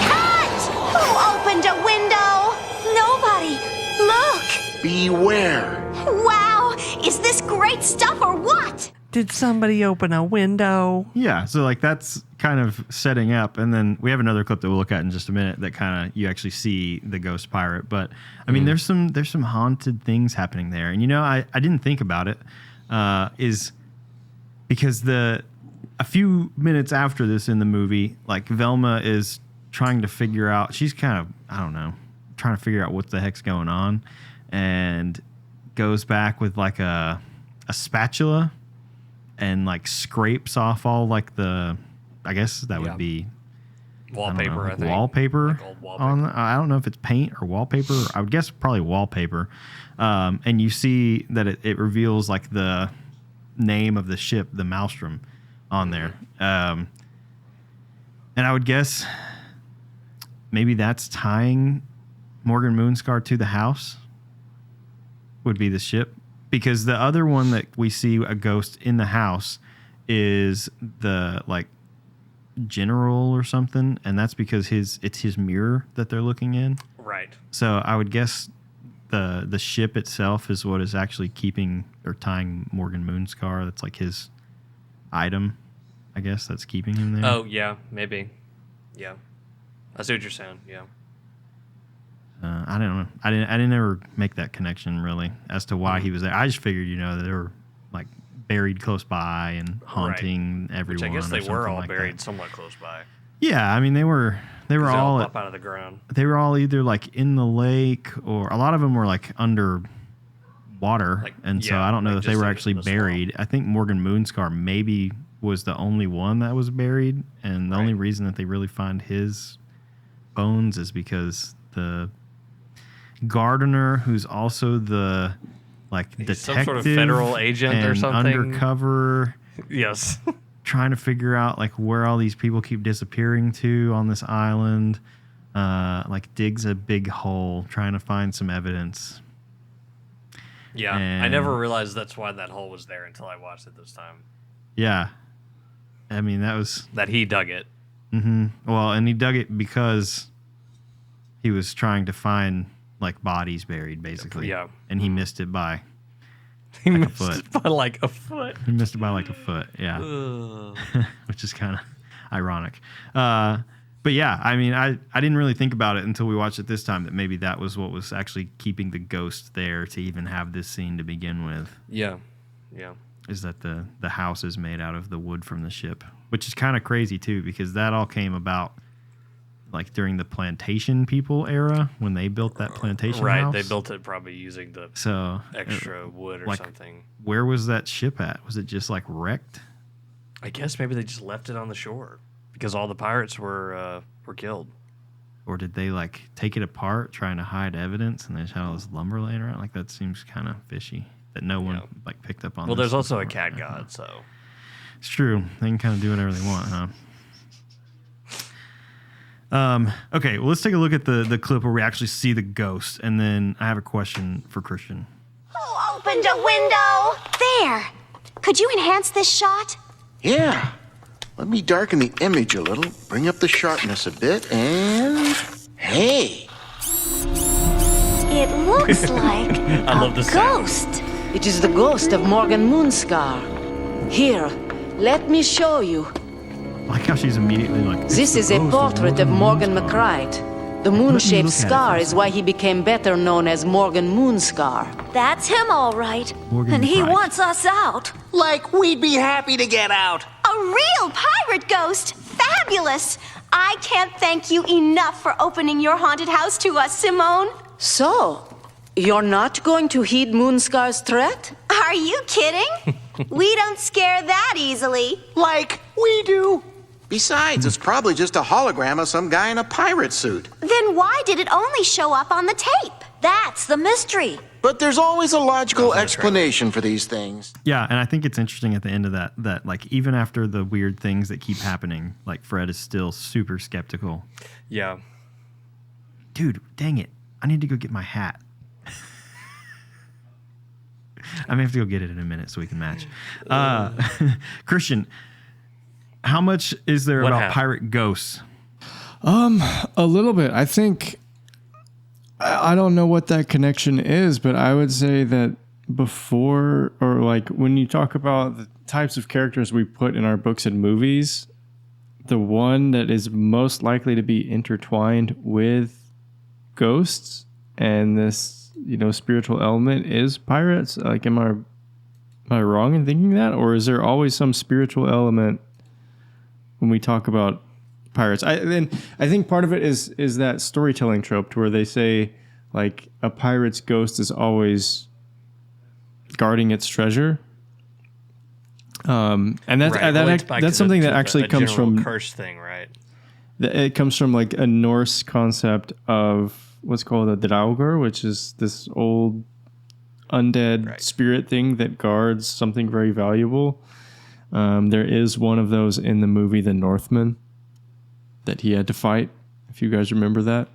Cut! Who opened a window? Nobody. Look. Beware. Wow, is this great stuff or what? Did somebody open a window? Yeah, so like that's kind of setting up, and then we have another clip that we'll look at in just a minute that kind of you actually see the ghost pirate. But I mean, there's some haunted things happening there, and I didn't think about it, is because a few minutes after this in the movie, like Velma is trying to figure out, she's kind of trying to figure out what the heck's going on, and goes back with like a spatula. And like scrapes off all like I guess that would be wallpaper. I think wallpaper. Like old wallpaper. I don't know if it's paint or wallpaper. I would guess probably wallpaper. And you see that it reveals like the name of the ship, the Maelstrom, on there. And I would guess maybe that's tying Morgan Moonscar to the house. Would be the ship. Because the other one that we see a ghost in the house is the like general or something, and that's because it's his mirror that they're looking in. Right. So I would guess the ship itself is what is actually keeping or tying Morgan Moonscar. That's like his item, I guess, that's keeping him there. Oh yeah, maybe. Yeah, I see what you're saying. Yeah. I don't know. I didn't ever make that connection really as to why he was there. I just figured, that they were like buried close by and haunting everyone. Which I guess they were all like buried that. somewhat close by. Yeah, I mean they were all up out of the ground. They were all either like in the lake, or a lot of them were like under water, so I don't know if they were actually buried. I think Morgan Moonscar maybe was the only one that was buried, and the only reason that they really find his bones is because the gardener, who's also the detective, some sort of federal agent or something, undercover. Yes. Trying to figure out like where all these people keep disappearing to on this island. Digs a big hole trying to find some evidence. Yeah, I never realized that's why that hole was there until I watched it this time. Yeah, I mean that he dug it. Mm-hmm. Well, and he dug it because he was trying to find like bodies buried, basically. Yeah. And he missed it by a foot. By like a foot. He missed it by like a foot, yeah. Which is kind of ironic. But yeah, I mean, I didn't really think about it until we watched it this time, that maybe that was what was actually keeping the ghost there to even have this scene to begin with. Yeah. Yeah. Is that the house is made out of the wood from the ship, which is kind of crazy too, because that all came about like during the plantation people era when they built that plantation house. They built it probably using the extra wood or something. Where was that ship at? Was it just like wrecked? I guess maybe they just left it on the shore because all the pirates were killed. Or did they like take it apart trying to hide evidence and they just had all this lumber laying around? Like that seems kind of fishy that no one like picked up on. Well, there's also a cat god, so it's true. They can kind of do whatever they want, huh? Okay, well, let's take a look at the clip where we actually see the ghost, and then I have a question for Christian. Who opened a window? There. Could you enhance this shot? Yeah. Let me darken the image a little, bring up the sharpness a bit, and... Hey! It looks like I love the sound. Ghost. It is the ghost of Morgan Moonscar. Here, let me show you. I like how she's immediately like... This is a portrait of Morgan McCrite. The moon-shaped scar is why he became better known as Morgan Moonscar. That's him, all right. Morgan And he McCrite. wants us out. Like we'd be happy to get out. A real pirate ghost. Fabulous. I can't thank you enough for opening your haunted house to us, Simone. So, you're not going to heed Moonscar's threat? Are you kidding? We don't scare that easily. Like we do. Besides, it's probably just a hologram of some guy in a pirate suit. Then why did it only show up on the tape? That's the mystery. But there's always a logical explanation for these things. Yeah, and I think it's interesting at the end of that like even after the weird things that keep happening, like Fred is still super skeptical. Yeah. Dude, dang it. I need to go get my hat. I may have to go get it in a minute so we can match. Christian, how much is there about pirate ghosts? A little bit. I think I don't know what that connection is, but I would say that before, or like when you talk about the types of characters we put in our books and movies, the one that is most likely to be intertwined with ghosts and this, spiritual element is pirates. Like, am I wrong in thinking that, or is there always some spiritual element when we talk about pirates? I think part of it is that storytelling trope to where they say like a pirate's ghost is always guarding its treasure. And that's something that actually comes from curse thing, right? It comes from like a Norse concept of what's called a Draugr, which is this old undead spirit thing that guards something very valuable. There is one of those in the movie The Northman that he had to fight, if you guys remember that.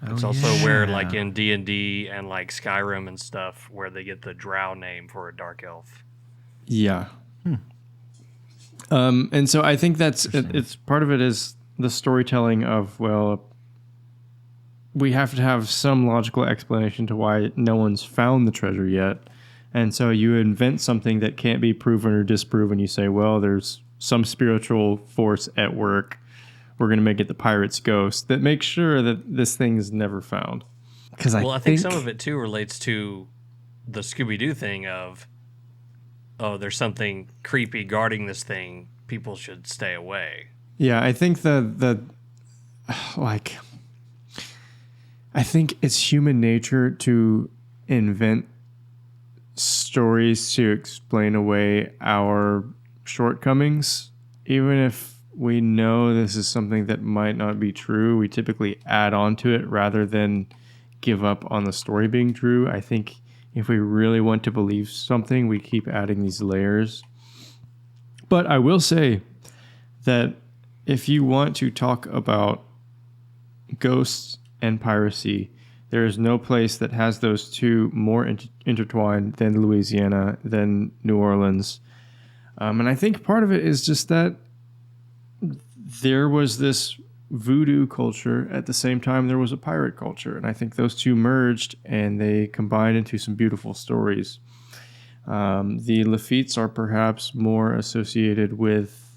It's also where, like in D&D and like Skyrim and stuff, where they get the drow name for a dark elf. Yeah. And so I think it's part of it is the storytelling of, well, we have to have some logical explanation to why no one's found the treasure yet. And so you invent something that can't be proven or disproven. You say, well, there's some spiritual force at work. We're going to make it the pirate's ghost that makes sure that this thing is never found. Because I think some of it too relates to the Scooby-Doo thing of, oh, there's something creepy guarding this thing. People should stay away. Yeah, I think I think it's human nature to invent stories to explain away our shortcomings, even if we know this is something that might not be true. We typically add on to it rather than give up on the story being true. I think if we really want to believe something, we keep adding these layers. But I will say that if you want to talk about ghosts and piracy, there is no place that has those two more intertwined than Louisiana, than New Orleans. And I think part of it is just that there was this voodoo culture at the same time there was a pirate culture. And I think those two merged and they combined into some beautiful stories. The Laffittes are perhaps more associated with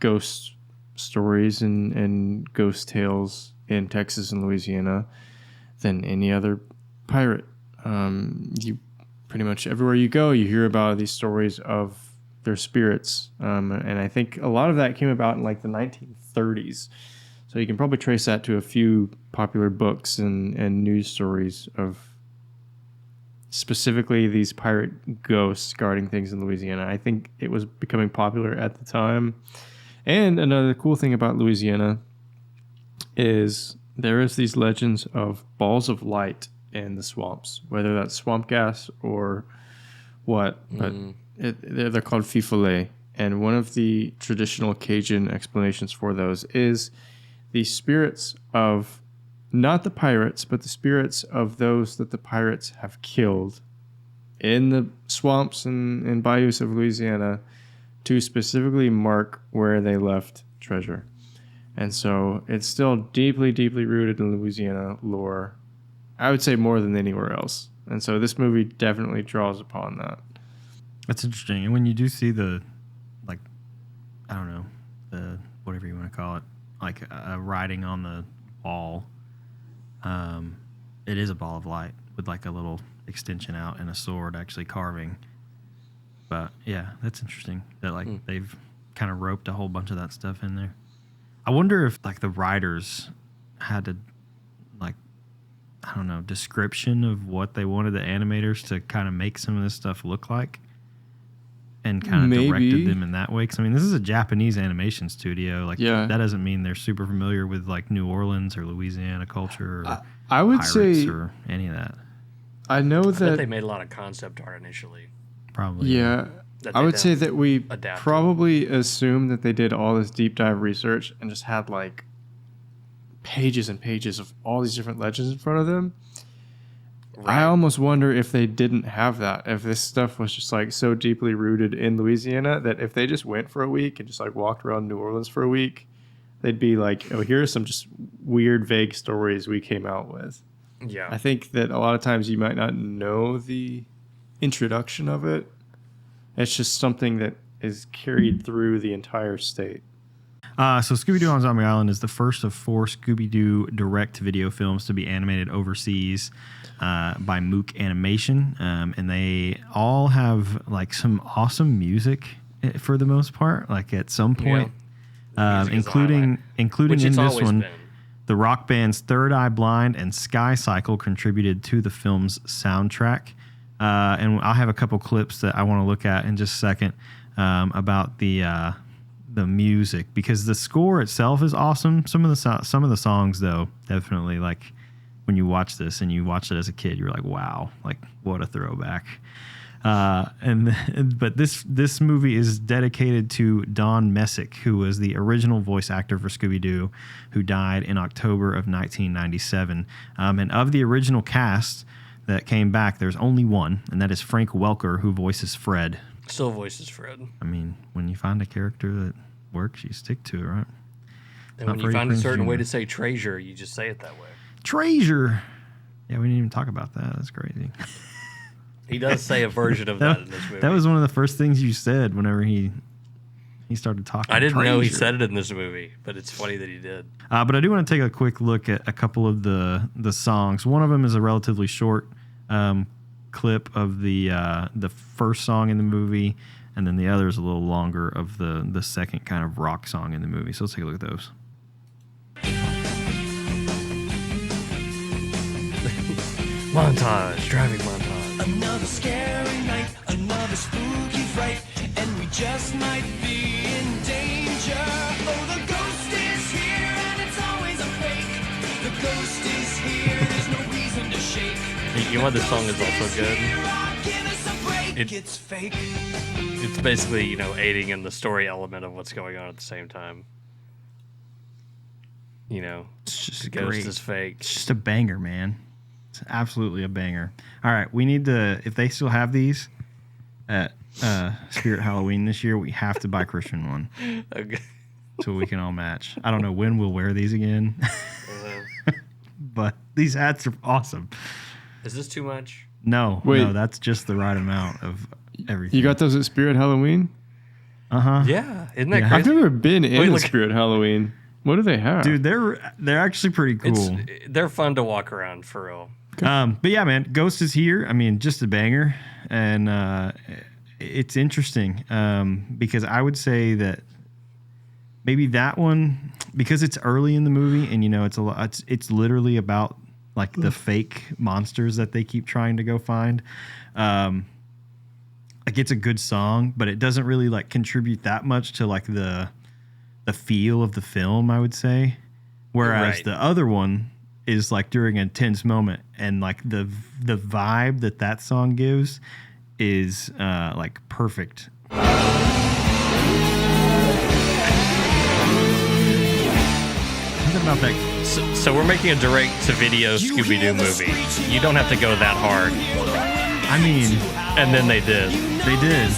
ghost stories and ghost tales in Texas and Louisiana than any other pirate. You pretty much everywhere you go, you hear about these stories of their spirits. And I think a lot of that came about in like the 1930s. So you can probably trace that to a few popular books and news stories of specifically these pirate ghosts guarding things in Louisiana. I think it was becoming popular at the time. And another cool thing about Louisiana is there is these legends of balls of light in the swamps, whether that's swamp gas or what, but they're called fifolet. And one of the traditional Cajun explanations for those is the spirits of not the pirates, but the spirits of those that the pirates have killed in the swamps and bayous of Louisiana to specifically mark where they left treasure. And so it's still deeply, deeply rooted in Louisiana lore. I would say more than anywhere else. And so this movie definitely draws upon that. That's interesting. And when you do see the, like, I don't know, the whatever you want to call it, like writing on the wall, it is a ball of light with like a little extension out and a sword actually carving. But yeah, that's interesting that like they've kind of roped a whole bunch of that stuff in there. I wonder if like the writers had to like, I don't know, description of what they wanted the animators to kind of make some of this stuff look like and kind of directed them in that way. Because I mean, this is a Japanese animation studio. Like that doesn't mean they're super familiar with like New Orleans or Louisiana culture or I would pirates say or any of that. I know I that bet they made a lot of concept art initially. Probably. Yeah. I would say that we probably assume that they did all this deep dive research and just had like pages and pages of all these different legends in front of them. Right. I almost wonder if they didn't have that, if this stuff was just like so deeply rooted in Louisiana that if they just went for a week and just like walked around New Orleans for a week, they'd be like, oh, here are some just weird, vague stories we came out with. Yeah. I think that a lot of times you might not know the introduction of it. It's just something that is carried through the entire state. So Scooby-Doo on Zombie Island is the first of 4 Scooby-Doo direct-to-video films to be animated overseas by Mook Animation. And they all have like some awesome music for the most part, like at some point. Including in this one, the rock bands Third Eye Blind and Sky Cycle contributed to the film's soundtrack. And I'll have a couple clips that I want to look at in just a second about the music, because the score itself is awesome. Some of the songs, though, definitely, like when you watch this and you watched it as a kid, you're like, wow, like what a throwback. But this movie is dedicated to Don Messick, who was the original voice actor for Scooby-Doo, who died in October of 1997. And of the original cast that came back, there's only one, and that is Frank Welker, who voices Fred. Still voices Fred. I mean, when you find a character that works, you stick to it, right? And when you find a certain way to say treasure, you just say it that way. Treasure. Yeah, we didn't even talk about that. That's crazy. He does say a version of that in this movie. That was one of the first things you said whenever he started talking. I didn't know he said it in this movie, but it's funny that he did. But I do want to take a quick look at a couple of the songs. One of them is a relatively short clip of the first song in the movie, and then the other is a little longer of the second kind of rock song in the movie. So let's take a look at those. Montage, driving montage. Another scary night, another spooky fright, and we just might be in danger. Oh, the ghost is here, and it's always a fake. The ghost is here, there's no reason to shake. You know what this song is also good? It's fake. It's basically, aiding in the story element of what's going on at the same time. It's just the ghost great. is fake. It's just a banger, man. It's absolutely a banger. All right, we need to, if they still have these at Spirit Halloween this year, we have to buy Christian one. Okay. So we can all match. I don't know when we'll wear these again. But these hats are awesome. Is this too much? No, Wait. no, that's just the right amount of everything. You got those at Spirit Halloween? Uh-huh. Yeah, isn't that Yeah. crazy? I've never been in a Spirit Halloween. What do they have? Dude, they're actually pretty cool. They're fun to walk around for real. But yeah, man, Ghost is here. I mean, just a banger, and it's interesting because I would say that maybe that one, because it's early in the movie, and it's literally about like the fake monsters that they keep trying to go find. Like it's a good song, but it doesn't really like contribute that much to like the feel of the film, I would say. Whereas the other one is like during a tense moment, and like the vibe that song gives is like perfect. Something about that. So we're making a direct-to-video Scooby-Doo movie. You don't have to go that hard. I mean, and then they did. They did.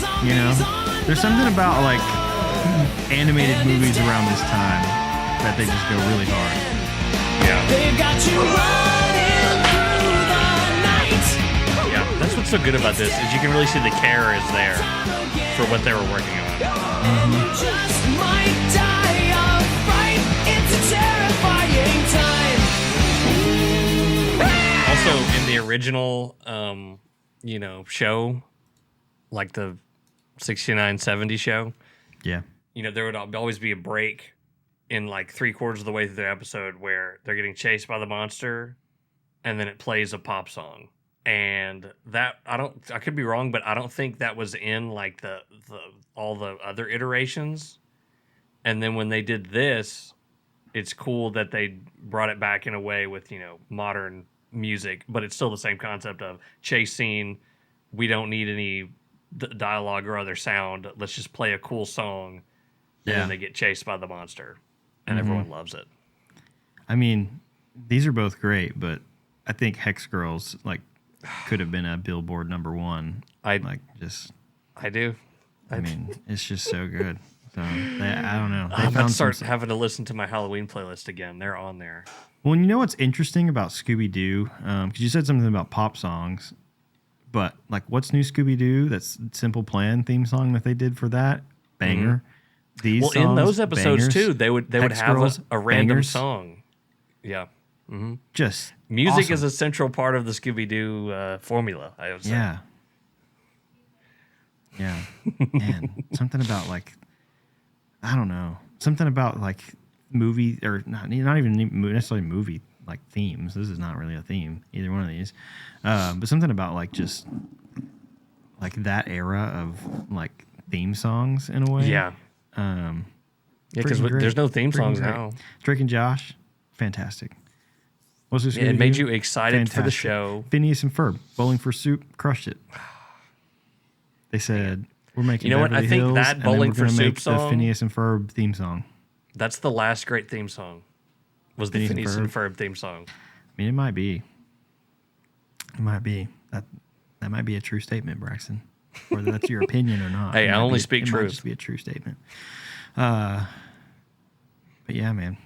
There's something about like animated movies around this time that they just go really hard. Yeah. They've got you running through the night. Yeah, that's what's so good about this is you can really see the care is there for what they were working on. You just might die of fright. It's a terrifying time. Also, in the original, show, like the 69-70 show, yeah, there would always be a break in like 3/4 of the way through the episode where they're getting chased by the monster, and then it plays a pop song. And that I could be wrong, but I don't think that was in like the all the other iterations. And then when they did this, it's cool that they brought it back in a way with modern music, but it's still the same concept of chase scene. We don't need any dialogue or other sound. Let's just play a cool song, and then they get chased by the monster. And everyone loves it. I mean, these are both great, but I think Hex Girls like could have been a Billboard #1. I do. I mean, it's just so good. So I don't know. I'm about to start having to listen to my Halloween playlist again. They're on there. Well, you know what's interesting about Scooby-Doo? Because you said something about pop songs, but like, what's new Scooby-Doo? That's Simple Plan theme song that they did for that banger. These songs, in those episodes bangers, too, they would have Girls, a random bangers. song. Yeah. Just Music awesome. is a central part of the Scooby-Doo formula, I would say. Yeah. Yeah. Man, something about like, I don't know. Something about like movie or not even necessarily movie like themes. This is not really a theme, either one of these. But something about like just like that era of like theme songs in a way. Yeah. Because there's no theme songs now. Drake and Josh, fantastic. What's this? It made you excited for the show. Phineas and Ferb, Bowling for Soup, crushed it. They said, we're making You know what? Beverly I think Hills, that and Bowling then we're for gonna Soup make the song- Phineas and Ferb theme song. That's the last great theme song. Was the Phineas and Phineas and Ferb theme song. I mean, it might be. It might be. That might be a true statement, Braxton. Whether that's your opinion or not. Hey, It I might only be- speak it might truth. just be a true statement. But yeah, man.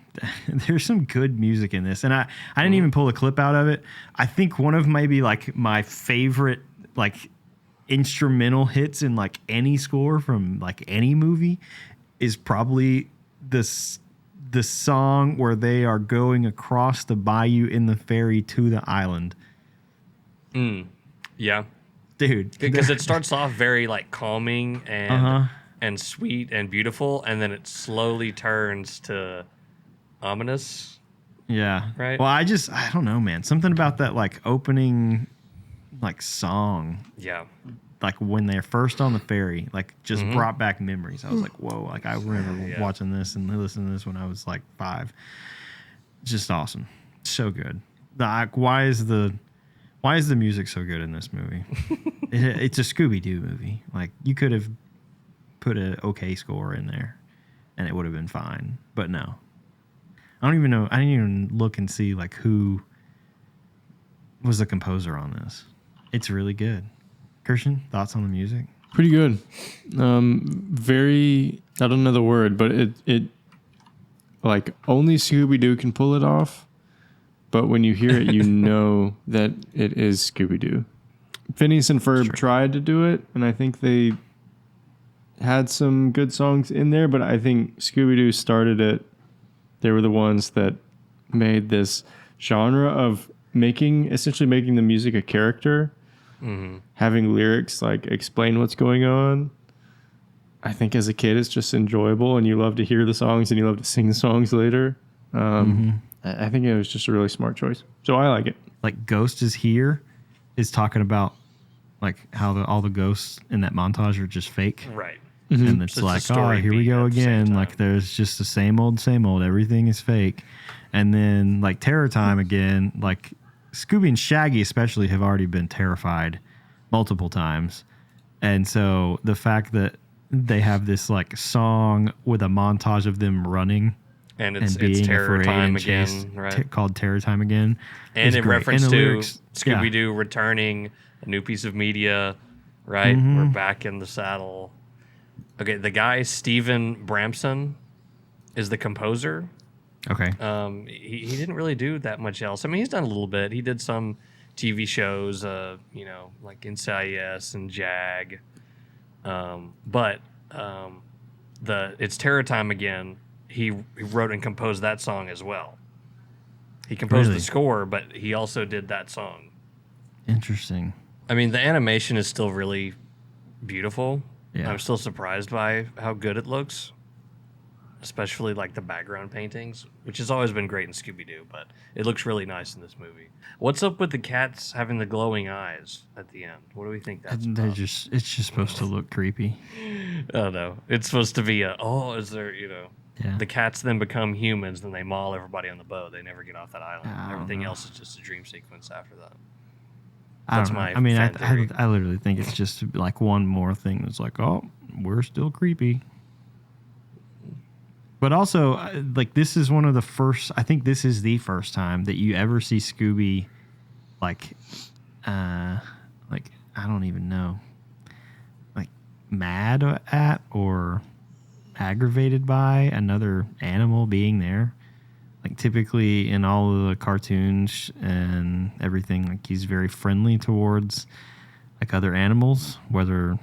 There's some good music in this. And I didn't even pull a clip out of it. I think one of maybe like my favorite like instrumental hits in like any score from like any movie is probably the song where they are going across the bayou in the ferry to the island. Yeah. Dude. Because it starts off very like calming and sweet and beautiful, and then it slowly turns to ominous. Yeah. Right? Well, I don't know, man. Something about that like opening like song, Yeah. like when they're first on the ferry, like just brought back memories. I was like, whoa, like I remember Yeah. watching this and listening to this when I was like 5. Just awesome. So good. Why is the music so good in this movie? It's a Scooby-Doo movie. Like you could have put a okay score in there and it would have been fine. But no. I don't even know. I didn't even look and see like who was the composer on this. It's really good. Christian, thoughts on the music? Pretty good. Very, I don't know the word, but it like only Scooby-Doo can pull it off. But when you hear it, you know that it is Scooby-Doo. Phineas and Ferb tried to do it, and I think they had some good songs in there, but I think Scooby-Doo started it. They were the ones that made this genre of essentially making the music a character, having lyrics like explain what's going on. I think as a kid, it's just enjoyable, and you love to hear the songs and you love to sing the songs later. I think it was just a really smart choice. So I like it. Like Ghost is Here is talking about like how all the ghosts in that montage are just fake. Right. And it's So it's a like, story oh, here we beat go at the same again. time. Like there's just the same old. Everything is fake. And then like Terror Time again, like Scooby and Shaggy especially have already been terrified multiple times. And so the fact that they have this like song with a montage of them running And it's being Terror afraid Time and chased, again, right? called Terror Time again. And is in great. reference And the to lyrics, yeah. Scooby-Doo returning a new piece of media, right? Mm-hmm. We're back in the saddle. Okay, the guy, Stephen Bramson, is the composer. Okay. He didn't really do that much else. I mean, he's done a little bit. He did some TV shows, like NCIS and JAG. But it's Terror Time again. He wrote and composed that song as well. He composed Really? the score, but he also did that song. Interesting. I mean, the animation is still really beautiful. Yeah. I'm still surprised by how good it looks, especially like the background paintings, which has always been great in Scooby-Doo, but it looks really nice in this movie. What's up with the cats having the glowing eyes at the end? What do we think that's They're about? it's just supposed to look creepy. Oh, no. It's supposed to be is there, Yeah. the cats then become humans, then they maul everybody on the boat. They never get off that island. I don't Everything know. else is just a dream sequence after that. I That's don't know. my I mean, fan theory. I literally think it's just like one more thing that's like, oh, we're still creepy. But also, like, this is one of the first, I think this is the first time that you ever see Scooby, like, I don't even know, like, mad at or aggravated by another animal being there. Like typically in all of the cartoons and everything, like he's very friendly towards like other animals, whether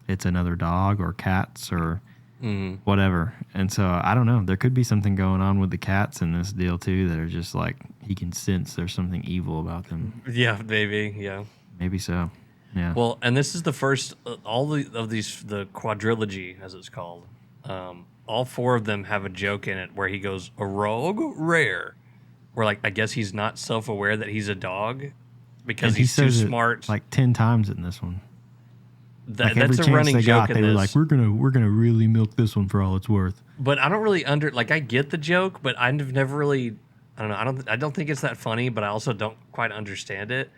it's another dog or cats or whatever. And so I don't know. There could be something going on with the cats in this deal too that are just like he can sense there's something evil about them. Yeah, maybe. Yeah, maybe so. Yeah. Well, and this is the first the quadrilogy, as it's called. All 4 of them have a joke in it where he goes, "A rogue rare," where like I guess he's not self-aware that he's a dog because he's too smart. Like 10 times in this one. Like that's a running joke in they this. were like, we're gonna really milk this one for all it's worth. But I don't really I get the joke, but I've never really, I don't know, I don't think it's that funny, but I also don't quite understand it.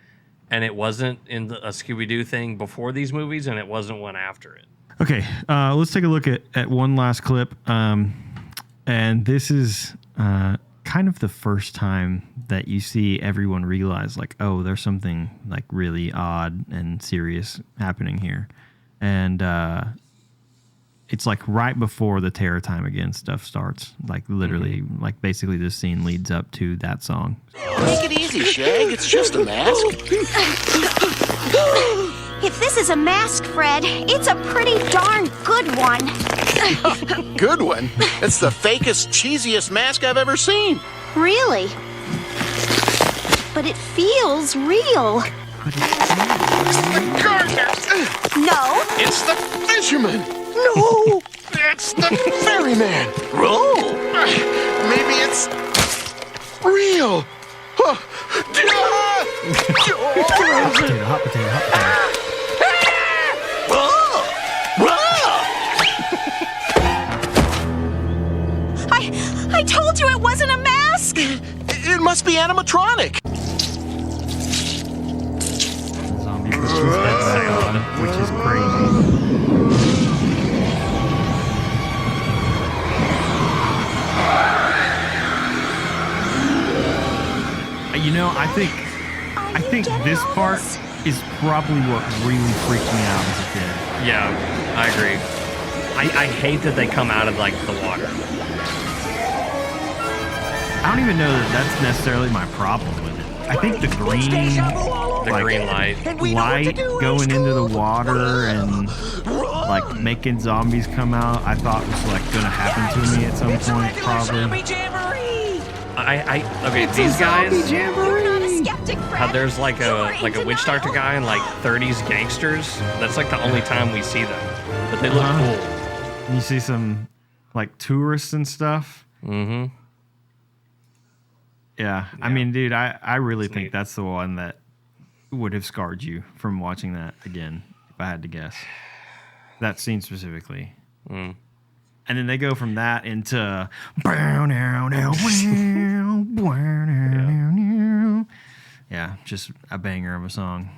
And it wasn't in a Scooby-Doo thing before these movies, and it wasn't one after it. Okay, let's take a look at one last clip. And this is kind of the first time that you see everyone realize, like, oh, there's something, like, really odd and serious happening here. And it's, like, right before the Terror Time Again stuff starts. Like, literally, like, basically this scene leads up to that song. Take it easy, Shag. It's just a mask. If this is a mask, Fred, it's a pretty darn good one. Good one? It's the fakest, cheesiest mask I've ever seen. Really? But it feels real. It's the gardener. No. It's the fisherman. No. It's the ferryman. Oh. Maybe it's real. Hot potato, hot potato, hot potato. I told you it wasn't a mask! It must be animatronic! Zombie puts his head back on, which is crazy. You know, I think this part is probably what really freaked me out as a kid. Yeah, I agree. I hate that they come out of like the water. I don't even know that that's necessarily my problem with it. I think the green light going into the water and like making zombies come out, I thought was like gonna happen to me at some point, probably. Okay, these guys. There's like a witch doctor guy and like 30s gangsters. That's like the only time we see them, but they look cool. You see some like tourists and stuff. Mm-hmm. Yeah, I mean, dude, I really think that's the one that would have scarred you from watching that again, if I had to guess. That scene specifically. Mm. And then they go from that into yeah, just a banger of a song.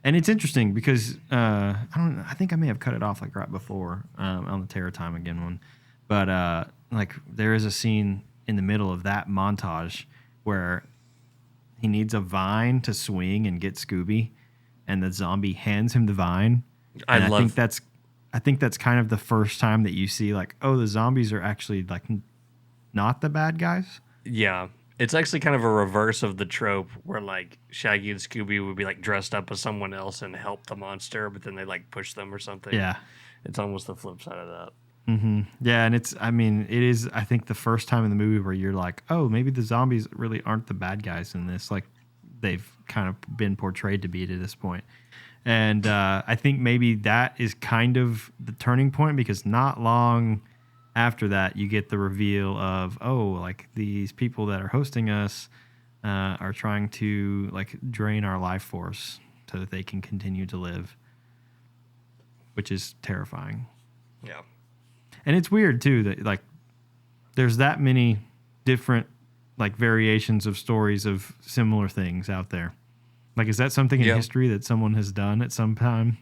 And it's interesting because I think I may have cut it off like right before on the Terror Time Again one, but like there is a scene in the middle of that montage where he needs a vine to swing and get Scooby, and the zombie hands him the vine. I think that's kind of the first time that you see like, oh, the zombies are actually like not the bad guys. Yeah. It's actually kind of a reverse of the trope where like Shaggy and Scooby would be like dressed up as someone else and help the monster, but then they like push them or something. Yeah. It's almost the flip side of that. Mm-hmm. Yeah, and it is, I think, the first time in the movie where you're like, oh, maybe the zombies really aren't the bad guys in this. Like, they've kind of been portrayed to be to this point. And I think maybe that is kind of the turning point, because not long after that, you get the reveal of, oh, like, these people that are hosting us are trying to, like, drain our life force so that they can continue to live, which is terrifying. Yeah. And it's weird, too, that, like, there's that many different, like, variations of stories of similar things out there. Like, is that something in history that someone has done at some time?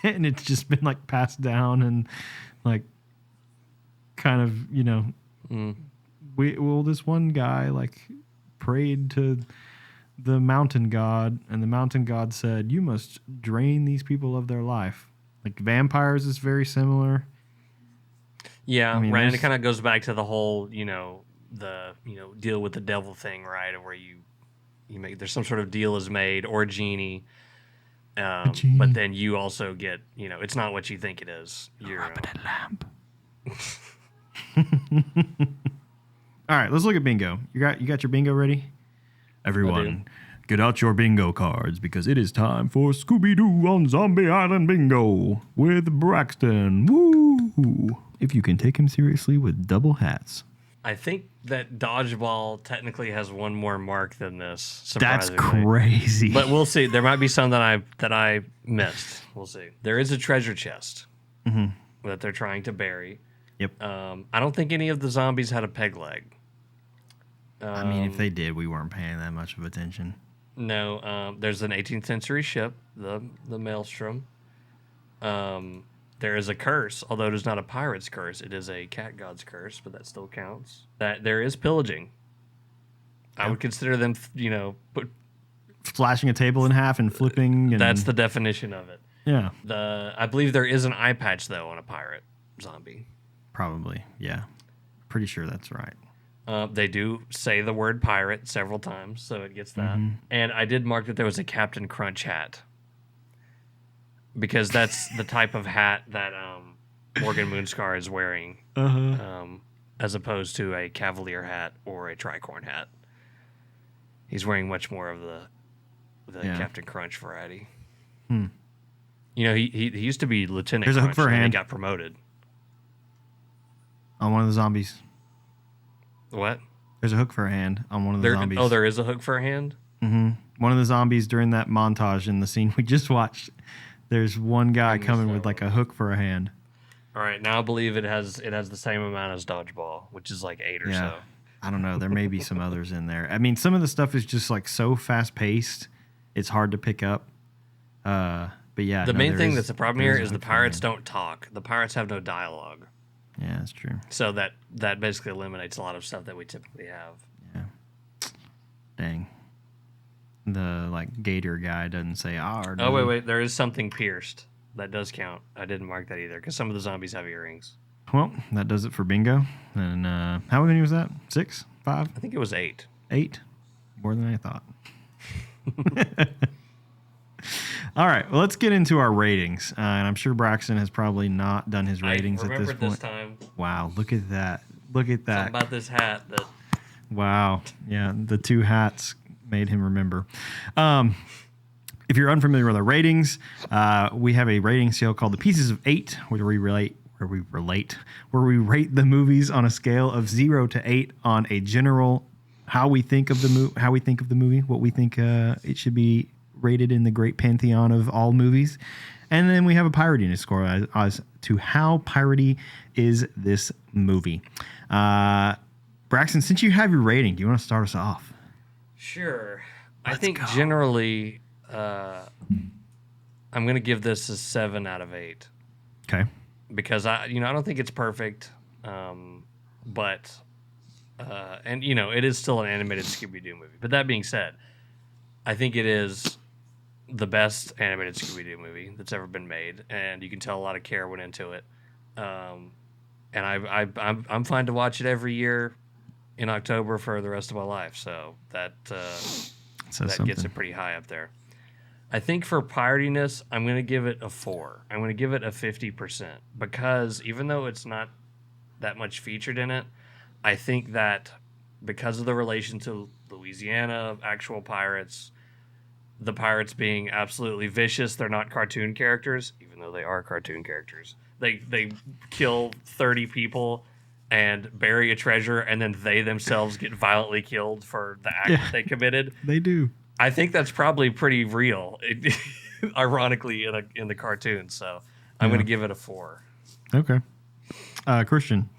And it's just been, like, passed down and, like, kind of, you know, this one guy, like, prayed to the mountain god, and the mountain god said, you must drain these people of their life. Like, vampires is very similar. Yeah, I mean, right. And it kind of goes back to the whole, deal with the devil thing, right? Where you make there's some sort of deal is made or a genie, but then you also get, it's not what you think it is. You're lamp. All right, let's look at bingo. You got your bingo ready? Everyone, get out your bingo cards because it is time for Scooby-Doo on Zombie Island Bingo with Braxton. Woo! If you can take him seriously with double hats. I think that dodgeball technically has one more mark than this. That's crazy. But we'll see. There might be some that I missed. We'll see. There is a treasure chest that they're trying to bury. Yep. I don't think any of the zombies had a peg leg. I mean, if they did, we weren't paying that much of attention. No. There's an 18th century ship, the Maelstrom. There is a curse, although it is not a pirate's curse. It is a cat god's curse, but that still counts. That there is pillaging. I would consider them, flashing a table in half and flipping. And that's the definition of it. Yeah. I believe there is an eye patch though on a pirate zombie. Probably, yeah. Pretty sure that's right. They do say the word pirate several times, so it gets that. And I did mark that there was a Captain Crunch hat. Because that's the type of hat that Morgan Moonscar is wearing, as opposed to a Cavalier hat or a tricorn hat. He's wearing much more of the Captain Crunch variety. He used to be Lieutenant There's Crunch, a hook for a and hand. he got promoted. On one of the zombies. What? There's a hook for a hand on one of the zombies. Oh, there is a hook for a hand? One of the zombies during that montage in the scene we just watched. There's one guy coming with like a hook for a hand. All right, now I believe it has the same amount as dodgeball, which is like 8 or so. I don't know. There may be some others in there. I mean, some of the stuff is just like so fast paced, it's hard to pick up. But yeah, the main thing that's the problem here is the pirates don't talk. The pirates have no dialogue. Yeah, that's true. So that basically eliminates a lot of stuff that we typically have. Yeah. Dang. The like gator guy doesn't say "R." Oh wait, there is something pierced. That does count. I didn't mark that either because some of the zombies have earrings. Well, that does it for bingo. And how many was that? 6? 5? I think it was 8. 8? More than I thought. All right, well, let's get into our ratings. And I'm sure Braxton has probably not done his ratings at this point. This time. Wow, look at that. Look at that. Something about this hat that. Wow. Yeah, the 2 hats made him remember. If you're unfamiliar with our ratings, we have a rating scale called the Pieces of 8, where we rate the movies on a scale of 0 to 8 on a general how we think of the movie, what we think it should be rated in the great pantheon of all movies, and then we have a piratiness score as to how piratey is this movie. Braxton, since you have your rating, do you want to start us off? Sure. I think generally, I'm going to give this a 7 out of 8. Okay. Because I don't think it's perfect, but it is still an animated Scooby-Doo movie. But that being said, I think it is the best animated Scooby-Doo movie that's ever been made, and you can tell a lot of care went into it. And I'm fine to watch it every year in October for the rest of my life. So that gets it pretty high up there. I think for piratiness, I'm going to give it a 4. I'm going to give it a 50% because even though it's not that much featured in it, I think that because of the relation to Louisiana, actual pirates, the pirates being absolutely vicious, they're not cartoon characters, even though they are cartoon characters. They kill 30 people and bury a treasure, and then they themselves get violently killed for the act that they committed. They do. I think that's probably pretty real, ironically, in the cartoon. So I'm going to give it a 4. Okay. Christian.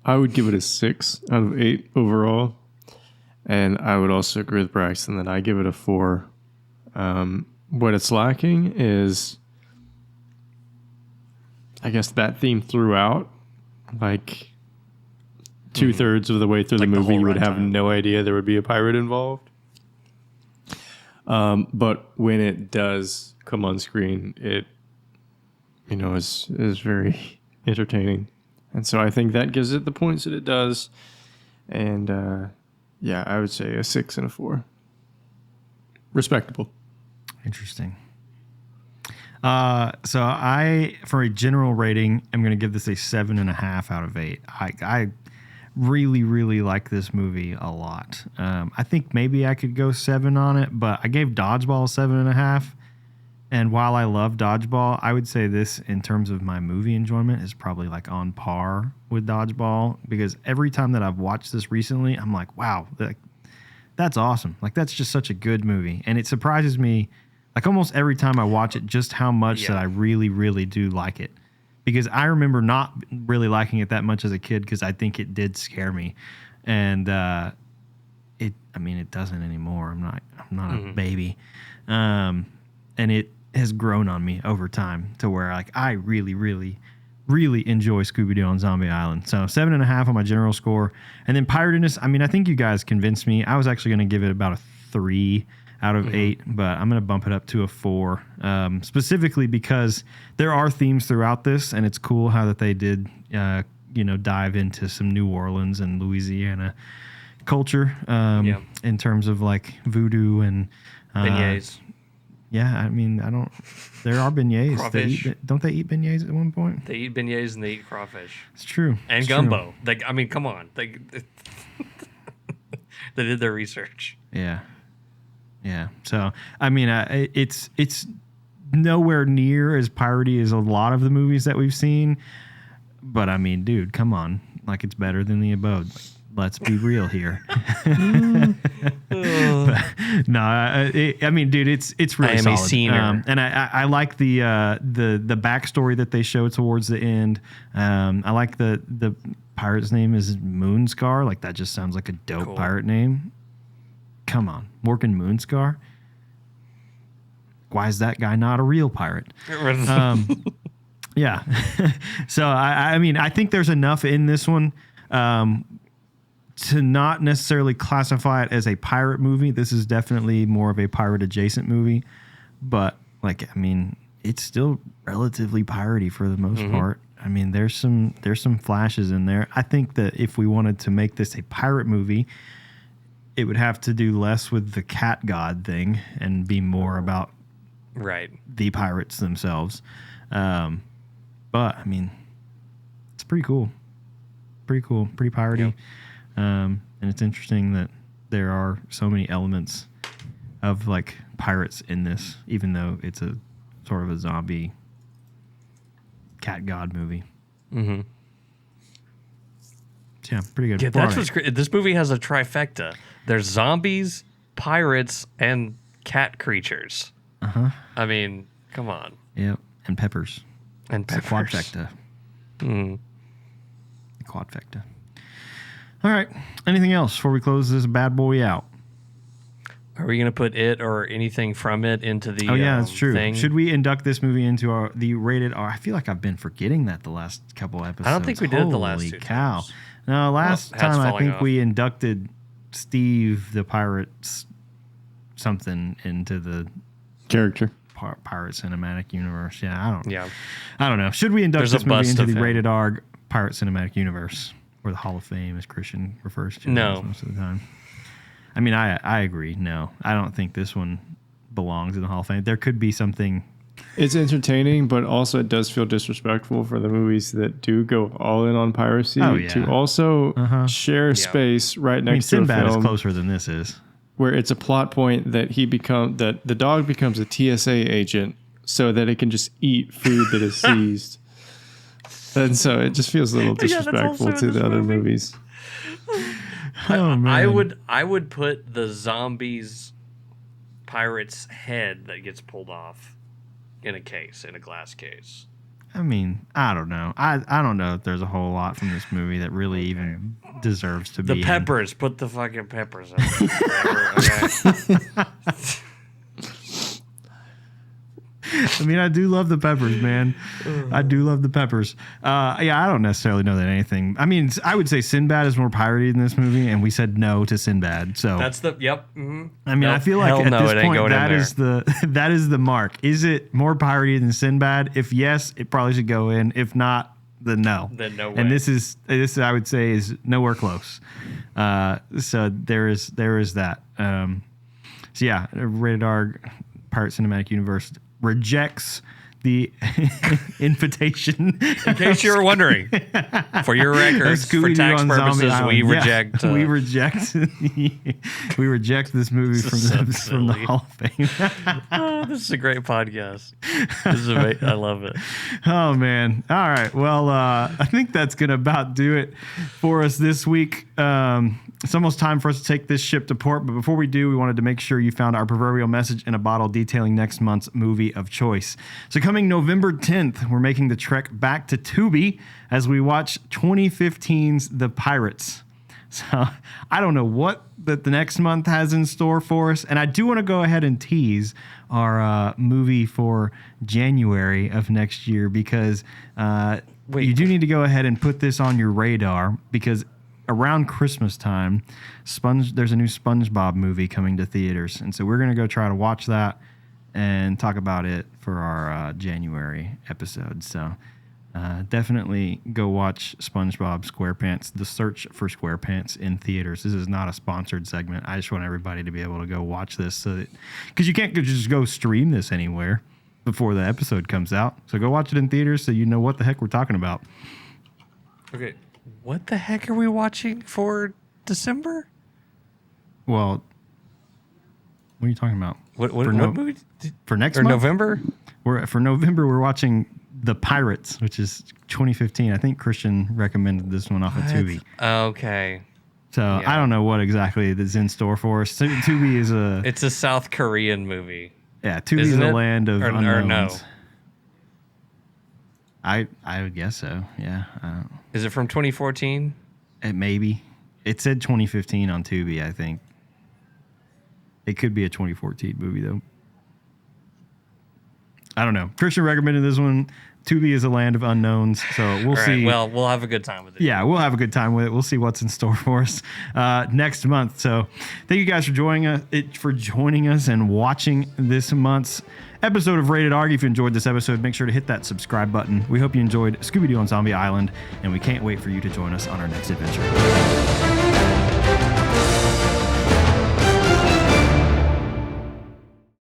I would give it a 6 out of 8 overall. And I would also agree with Braxton that I give it a 4. What it's lacking is, I guess, that theme throughout. Like, 2/3 of the way through the movie, you would have no idea there would be a pirate involved. But when it does come on screen, it, is very entertaining. And so I think that gives it the points that it does. And I would say a 6 and a 4. Respectable. Interesting. So I, for a general rating, I'm going to give this a 7.5 out of 8. I really, really like this movie a lot. I think maybe I could go 7 on it, but I gave Dodgeball a 7.5. And while I love Dodgeball, I would say this in terms of my movie enjoyment is probably like on par with Dodgeball, because every time that I've watched this recently, I'm like, wow, that's awesome. Like, that's just such a good movie. And it surprises me, like, almost every time I watch it, just how much that I really, really do like it. Because I remember not really liking it that much as a kid, because I think it did scare me. And it doesn't anymore. I'm not a baby. And it has grown on me over time to where, like, I really, really, really enjoy Scooby-Doo on Zombie Island. So 7.5 on my general score. And then Piratiness, I think you guys convinced me. I was actually going to give it about a 3 out of 8, but I'm going to bump it up to a 4, specifically because there are themes throughout this, and it's cool how that they did, dive into some New Orleans and Louisiana culture in terms of, like, voodoo and beignets. Yeah, there are beignets. Crawfish. Don't they eat beignets at one point? They eat beignets and they eat crawfish. It's true. And it's gumbo. True. Come on. They did their research. Yeah. Yeah. So, it's nowhere near as piratey as a lot of the movies that we've seen. But, dude, come on. Like, it's better than The Abode. Let's be real here. Dude, it's really solid. And I like the backstory that they show towards the end. I like the pirate's name is Moonscar. Like, that just sounds like a dope pirate name. Come on, Morgan Moonscar. Why is that guy not a real pirate? Yeah. So I think there's enough in this one to not necessarily classify it as a pirate movie. This is definitely more of a pirate adjacent movie, but it's still relatively piratey for the most part. There's some flashes in there. I think that if we wanted to make this a pirate movie, it would have to do less with the cat god thing and be more about the pirates themselves. But it's pretty cool. Pretty piratey. Yep. And it's interesting that there are so many elements of, like, pirates in this, even though it's a sort of a zombie cat god movie. Mm-hmm. So, yeah, pretty good. Yeah, that's what's great. This movie has a trifecta. There's zombies, pirates, and cat creatures. Uh-huh. Come on. Yep, and peppers. And peppers. It's a quadfecta. The quadfecta. All right. Anything else before we close this bad boy out? Are we going to put it or anything from it into the that's true. thing? Should we induct this movie into the rated R? I feel like I've been forgetting that the last couple episodes. I don't think we did the last 2 cow. times. No, last time I think we inducted Steve the Pirates something into the character Pirate Cinematic Universe. Yeah, I don't know. Should we induct this movie into the rated R Pirate Cinematic Universe, or the Hall of Fame, as Christian refers to it most of the time? I agree. No, I don't think this one belongs in the Hall of Fame. There could be something. It's entertaining, but also it does feel disrespectful for the movies that do go all in on piracy to also share space right next to a Sinbad film is closer than this is, where it's a plot point that that the dog becomes a TSA agent so that it can just eat food that is seized. And so it just feels a little disrespectful to the other movies. Oh man! I would put the zombies pirate's head that gets pulled off in a glass case. I don't know. I don't know if there's a whole lot from this movie that really even deserves to be. The peppers. Put the fucking peppers in there. Okay. I do love the peppers, man. I do love the peppers. I don't necessarily know that anything. I would say Sinbad is more piratey than this movie, and we said no to Sinbad. So that's the yep. Mm-hmm. I feel like at this point that is the mark. Is it more piratey than Sinbad? If yes, it probably should go in. If not, then no. Then no way. And this I would say is nowhere close. So there is that. So yeah, Rated R Pirate Cinematic Universe rejects the invitation. In case you were wondering, for your records, for tax purposes, we reject. We reject. We reject this movie from the Hall of Fame. Oh, this is a great podcast. I love it. Oh man! All right. Well, I think that's gonna about do it for us this week. It's almost time for us to take this ship to port, but before we do, we wanted to make sure you found our proverbial message in a bottle detailing next month's movie of choice. So coming November 10th, we're making the trek back to Tubi as we watch 2015's The Pirates. So I don't know what the next month has in store for us, and I do want to go ahead and tease our movie for January of next year because you do need to go ahead and put this on your radar because around Christmas time, there's a new SpongeBob movie coming to theaters. And so we're going to go try to watch that and talk about it for our January episode. So definitely go watch SpongeBob SquarePants, The Search for SquarePants in theaters. This is not a sponsored segment. I just want everybody to be able to go watch this because you can't just go stream this anywhere before the episode comes out. So go watch it in theaters so you know what the heck we're talking about. Okay. What the heck are we watching for December? Well, what are you talking about? What movie? For next month? November? For November, we're watching The Pirates, which is 2015. I think Christian recommended this one off of Tubi. Okay. So yeah. I don't know what exactly is in store for us. Tubi is It's a South Korean movie. Yeah, Tubi is a land of unknowns. Or no? I would guess so. Yeah. Is it from 2014? It maybe. It said 2015 on Tubi, I think. It could be a 2014 movie, though. I don't know. Christian recommended this one. Tubi is a land of unknowns, so we'll see. Well, we'll have a good time with it. Yeah, we'll have a good time with it. We'll see what's in store for us next month. So thank you guys for joining us and watching this month's episode of Rated Aargh. If you enjoyed this episode, make sure to hit that subscribe button. We hope you enjoyed Scooby-Doo on Zombie Island, and we can't wait for you to join us on our next adventure.